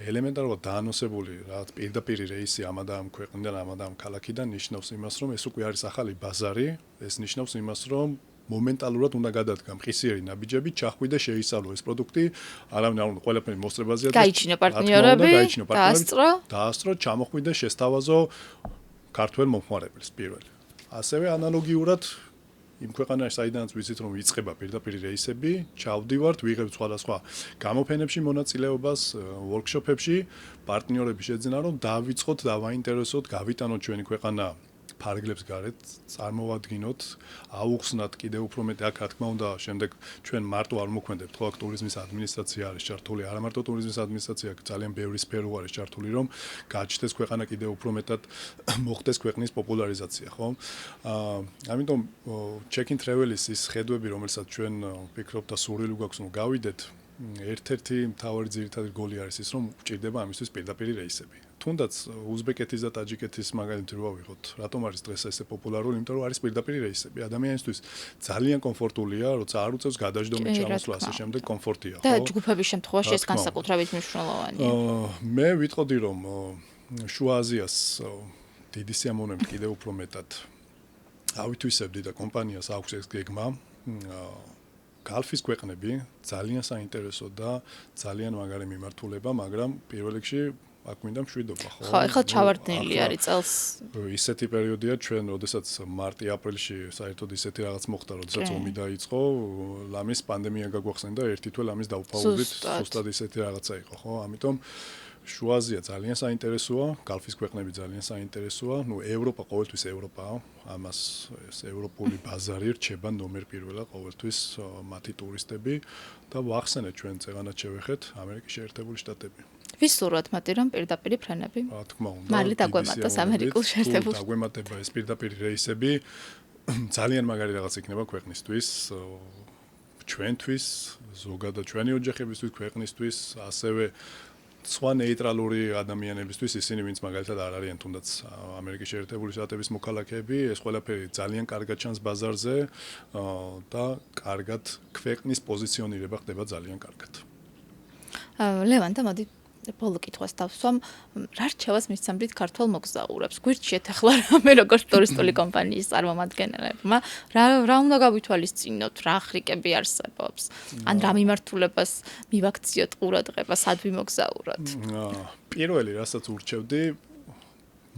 S2: ელემენტარულად დაანონსებული რა პირდაპირ რეისი ამ და ამ ქვეყნიდან, ამ და ამ ქალაქიდან ნიშნავს იმას, რომ ეს უკვე არის ახალი ბაზარი, ეს ნიშნავს იმას, რომ მომენტალურად უნდა გადადგა მყისიერი ნაბიჯები, ჩახვიდე შეისწავლო ეს პროდუქტი, არავინ არ უნდა ყველაფერი მოსწრებაზეა.
S1: გაიჩინო პარტნიორები,
S2: დაასწრო, ჩამოხვიდე, შესთავაზო ქართველ მომხმარებელს პირველი. ასევე ანალოგიურად იმ ქვეყანაში საიდანაც ვიცით რომ იწყება პირდაპირ რეისები, ჩავდივართ, ვიღებთ სხვადასხვა გამოფენებში მონაწილეობას, ვორქშოპებში, პარტნიორები შეძენა რომ დავიწყოთ, დავაინტერესოთ, გავიტანოთ ჩვენი ქვეყანა ფარგლებს გარეთ, წარმოვადგინოთ, აუხსნათ კიდევ უფრო მეტი აქ რა თქმა უნდა, შემდეგ ჩვენ მარტო არ მოქმედებთ, ხო, აქ ტურიზმის ადმინისტრაცია არის ჩართული, არა მარტო ტურიზმის ადმინისტრაცია, ძალიან ბევრი სფერო არის ჩართული, რომ გაჩნდეს ქვეყანა კიდევ უფრო მეტად მოხდეს ქვეყნის პოპულარიზაცია, ხო? ამიტომ check-in travel-ის ის ხედვები, რომელსაც ჩვენ ვფიქრობთ და სურვილი გვაქვს, რომ გავიდეთ, ერთ-ერთი მთავარი ძირითადი გოლი არის ის, რომ გვჭირდება ამისთვის პირდაპირ რეისები. თუნდაც უზბეკეთის და ტაჯიკეთის მაგალითი რო ავიღოთ, რატომ არის დღეს ესე პოპულარული, იმიტომ რომ არის პირდაპირ რეისები. ადამიანისთვის ძალიან კომფორტულია, როცა არ უწევს გადაждომით ჩამოსვლა, ასე შემდეგ კომფორტია, ხო?
S1: და ჯგუფების შემთხვევაში ეს განსაკუთრებით მნიშვნელოვანია.
S2: მე ვიტყოდი რომ შუა აზიას დიდი სიამოვნებით კიდევ უფრო მეტად ავითვისებდი და კომპანიას აქვს ეს გეგმა. გალფის ქვეყნები ძალიან საინტერესო და ძალიან მაგარი მიმართულება, მაგრამ პირველ რიგში აქ მინდა მშვიდობა, ხო?
S1: ხო, ახლა ჩავარდნილი არის წელს.
S2: ისეთი პერიოდია ჩვენ, როდესაც მარტი-აპრილში საერთოდ ისეთი რაღაც მოხდა, როდესაც ომი დაიწყო, ლამის პანდემია გაგვახსენდა, ერთი თვე ლამის დავფაუბრით, ზუსტად ისეთი რაღაცა იყო, ხო? ამიტომ შუა აზია ძალიან საინტერესოა, გალფის ქვეყნები ძალიან საინტერესოა, ნუ ევროპა ყოველთვის ევროპაა, ამას ეს ევროპული ბაზარი რჩება ნომერ პირველად ყოველთვის მათი ტურისტები და ვახსენეთ ჩვენ წეღანად შევეხეთ ამერიკის შეერთებული შტატები.
S1: ვისურვოთ მათი რომ პირდაპირ ფრენები.
S2: რა თქმა უნდა.
S1: მალე დაგვემატოს ამერიკულ შეერთებულ.
S2: დაგვემატება ეს პირდაპირ რეისები. ძალიან მაგარი რაღაც იქნება ქვეყნისთვის, ჩვენთვის, ზოგადად ჩვენი ოჯახებისთვის, ქვეყნისთვის, ასევე სხვა ნეიტრალური ადამიანებისთვის, ისინი ვინც მაგალითად არ არიან თუნდაც ამერიკის შეერთებული შტატების მოქალაქეები, ეს ყველაფერი ძალიან კარგად ჩანს ბაზარზე და კარგად ქვეყნის პოზიციონირება ხდება ძალიან კარგად.
S1: ლევანთა მოდი ბოლო კითხვას დავსვამ, რა რჩევას მისცემთ ქართველ მოგზაურებს? გვირჩიეთ ახლა რამე როგორც ტურისტული კომპანიის წარმომადგენლებმა, რა უნდა გავითვალისწინოთ, რა ხრიკები არსებობს? ან რა მიმართულებას მივაქციოთ ყურადღება, სად ვიმოგზაუროთ?
S2: პირველი, რასაც ურჩევდი,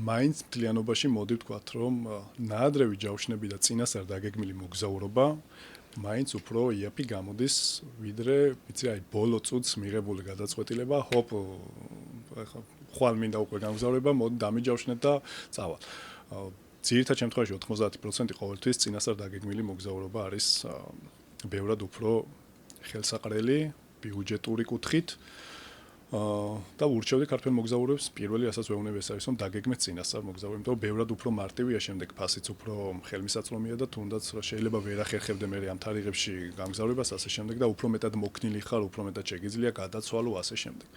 S2: მაინც მთლიანობაში მოდი ვთქვათ, რომ ნაადრევი ჯავშნები და წინასწარ დაგეგმილი მოგზაურობა მაინც უფრო იაფი გამოდის, ვიდრე, ვიცი, აი ბოლო წუთს მიღებული გადაწყვეტილება, ჰოპ, ხვალ მინდა უკვე გამგზავრება, მოდი დამიჯავშნეთ და წავალ. ძირითად შემთხვევაში 90% ყოველთვის წინასწარ დაგეგმილი მოგზაურობა არის ბევრად უფრო ხელსაყრელი, ბიუჯეტური კუთხით. და ურჩევდი ქართველ მოგზაურებს პირველი რასაც ვეუბნები ეს არის რომ დაგეგმეთ წინასწარ მოგზაურობა, იმიტომ რომ ბევრად უფრო მარტივია შემდეგ ფასიც უფრო ხელმისაწვდომია და თუნდაც შეიძლება ვერ ახერხებდე მე ამ თარიღებში გამგზავრებას ასე შემდეგ და უფრო მეტად მოქნილი ხარ, უფრო მეტად შეგიძლია გადაცვალო ასე შემდეგ.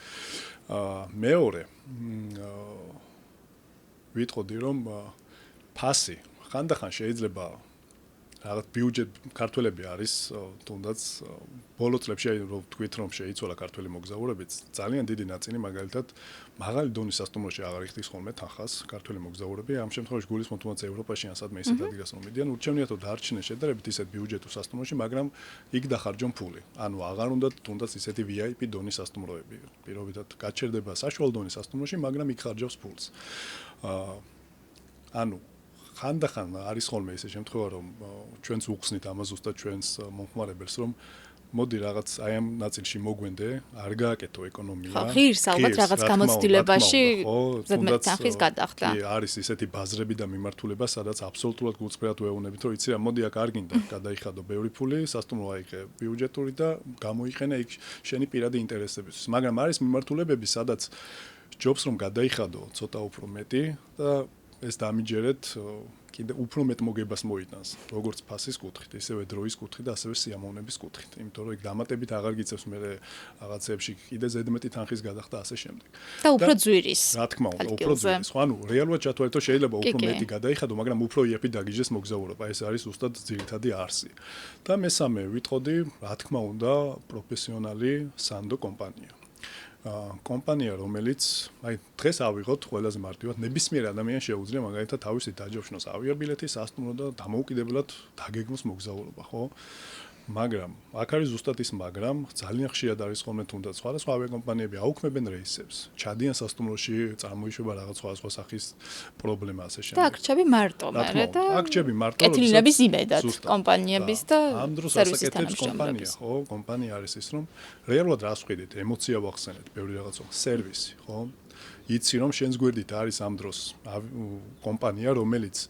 S2: მეორე ვიტყოდი რომ ფასი ხანდახან შეიძლება რაღაც ბიუჯეტ ქართველები არის თუნდაც ბოლო წლებში აი რომ თქვით რომ შეიცვალა ქართველი მოგზაურებიც ძალიან დიდი ნაწილი მაგალითად მაღალი დონის სასტუმროში აღარ იხდის ხოლმე თანხას ქართველი მოგზაურები ამ შემთხვევაში გულისხმობ თუნდაც ევროპაში ან სადმე ისეთ ადგილას რომ მიდიან ურჩევნიათ რომ დარჩნენ შედარებით ისეთ ბიუჯეტურ სასტუმროში მაგრამ იქ დახარჯონ ფული ანუ აღარ უნდა თუნდაც ისეთი VIP დონის სასტუმროები პირობითად გაჩერდება საშუალო დონის სასტუმროში მაგრამ იქ ხარჯავს ფულს ანუ ხანდახან არის ხოლმე ისე შემთხვევა რომ ჩვენც უხსნით ამას ზუსტად ჩვენს მომხმარებელს რომ მოდი რაღაც აი ამ ნაწილში მოგვენდე არ გააკეთო ეკონომია
S1: ხო ღირს ალბათ რაღაც გამოცდილებაში ზედმეტ თანხის გადახდა
S2: კი არის ისეთი ბაზრები და მიმართულება სადაც აბსოლუტურად გულწრფელად ვეუბნებით რომ იცი რა მოდი აქ არ გინდა გადაიხადო ბევრი ფული სასტუმრო აიღე ბიუჯეტური და გამოიყენე იქ შენი პირადი ინტერესებისთვის მაგრამ არის მიმართულებები სადაც ჯობს რომ გადაიხადო ცოტა უფრო მეტი და ეს დამიჯერეთ კიდე უფრო მეტ მოგებას მოიტანს როგორც ფასის კუთხით, ისევე დროის კუთხით და ასევე სიამოვნების კუთხით. იმიტომ რომ იქ დამატებით აღარ გიწევს მე რაღაცებში კიდე ზედმეტი თანხის გადახდა ასე შემდეგ.
S1: და უფრო ძვირის.
S2: რა თქმა უნდა, უფრო ძვირის. ხო, ანუ რეალურად ჩათვალეთ, რომ შეიძლება უფრო მეტი გადაიხადო, მაგრამ უფრო იაფი დაგიჟეს მოგზაურობა. ეს არის ზუსტად ძირითადი არსი. და მესამე ვიტყოდი, რა თქმა უნდა, პროფესიონალი სანდო კომპანია. კომპანია რომელიც აი დღეს ავიღოთ ყველაზე მარტივად ნებისმიერ ადამიანს შეუძლია მაგალითად თავისი დაჯავშნოს ავიაბილეთი სასტუმრო და დამოუკიდებლად დაგეგმოს მოგზაურობა ხო მაგრამ აქ არის ზუსტად ის მაგრამ ძალიან ხშირად არის ხოლმე თუნდაც სხვადასხვა ავიაკომპანიები აუქმებენ რეისებს ჩადიან სასტუმროში წარმოიშვება რაღაც სხვადასხვა სახის პრობლემა ასე შემდეგ
S1: და აქ რჩები მარტო მერე და
S2: აქ რჩები მარტო
S1: კეთილინების იმედად კომპანიების და
S2: ამ დროს ასაკეთებს კომპანია ხო კომპანია არის ის რომ რეალურად რას ვხედით ემოცია ვახსენეთ ბევრი რაღაცა სერვისი ხო იცი რომ შენს გვერდით არის ამ დროს კომპანია რომელიც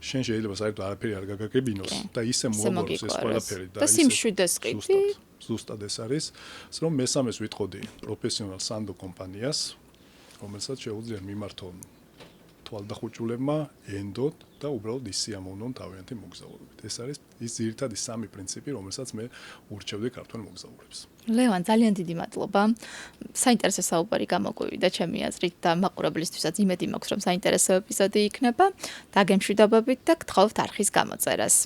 S2: შენ შეიძლება საერთოდ არაფერი არ გაგაგებინოს და ისე მოაგვაროს ეს ყველაფერი
S1: და სიმშვიდეს ყიდი
S2: ზუსტად ეს არის რომ მესამეს ვიტყოდი პროფესიონალ სანდო კომპანიას რომელსაც შეუძლია მიმართონ თვალდახუჭულებმა ენდოთ და უბრალოდ ისიამოვნონ თავიანთი მოგზაურობით ეს არის ის ძირითადი სამი პრინციპი რომელსაც მე ურჩევდი ქართველ მოგზაურებს
S1: ლევან ძალიან დიდი მადლობა საინტერესო საუბარი გამოგვივიდა ჩემი აზრით და მაყურებლისთვისაც იმედი მაქვს რომ საინტერესო ეპიზოდი იქნება დაგემშვიდობებით და გთხოვთ არხის გამოწერას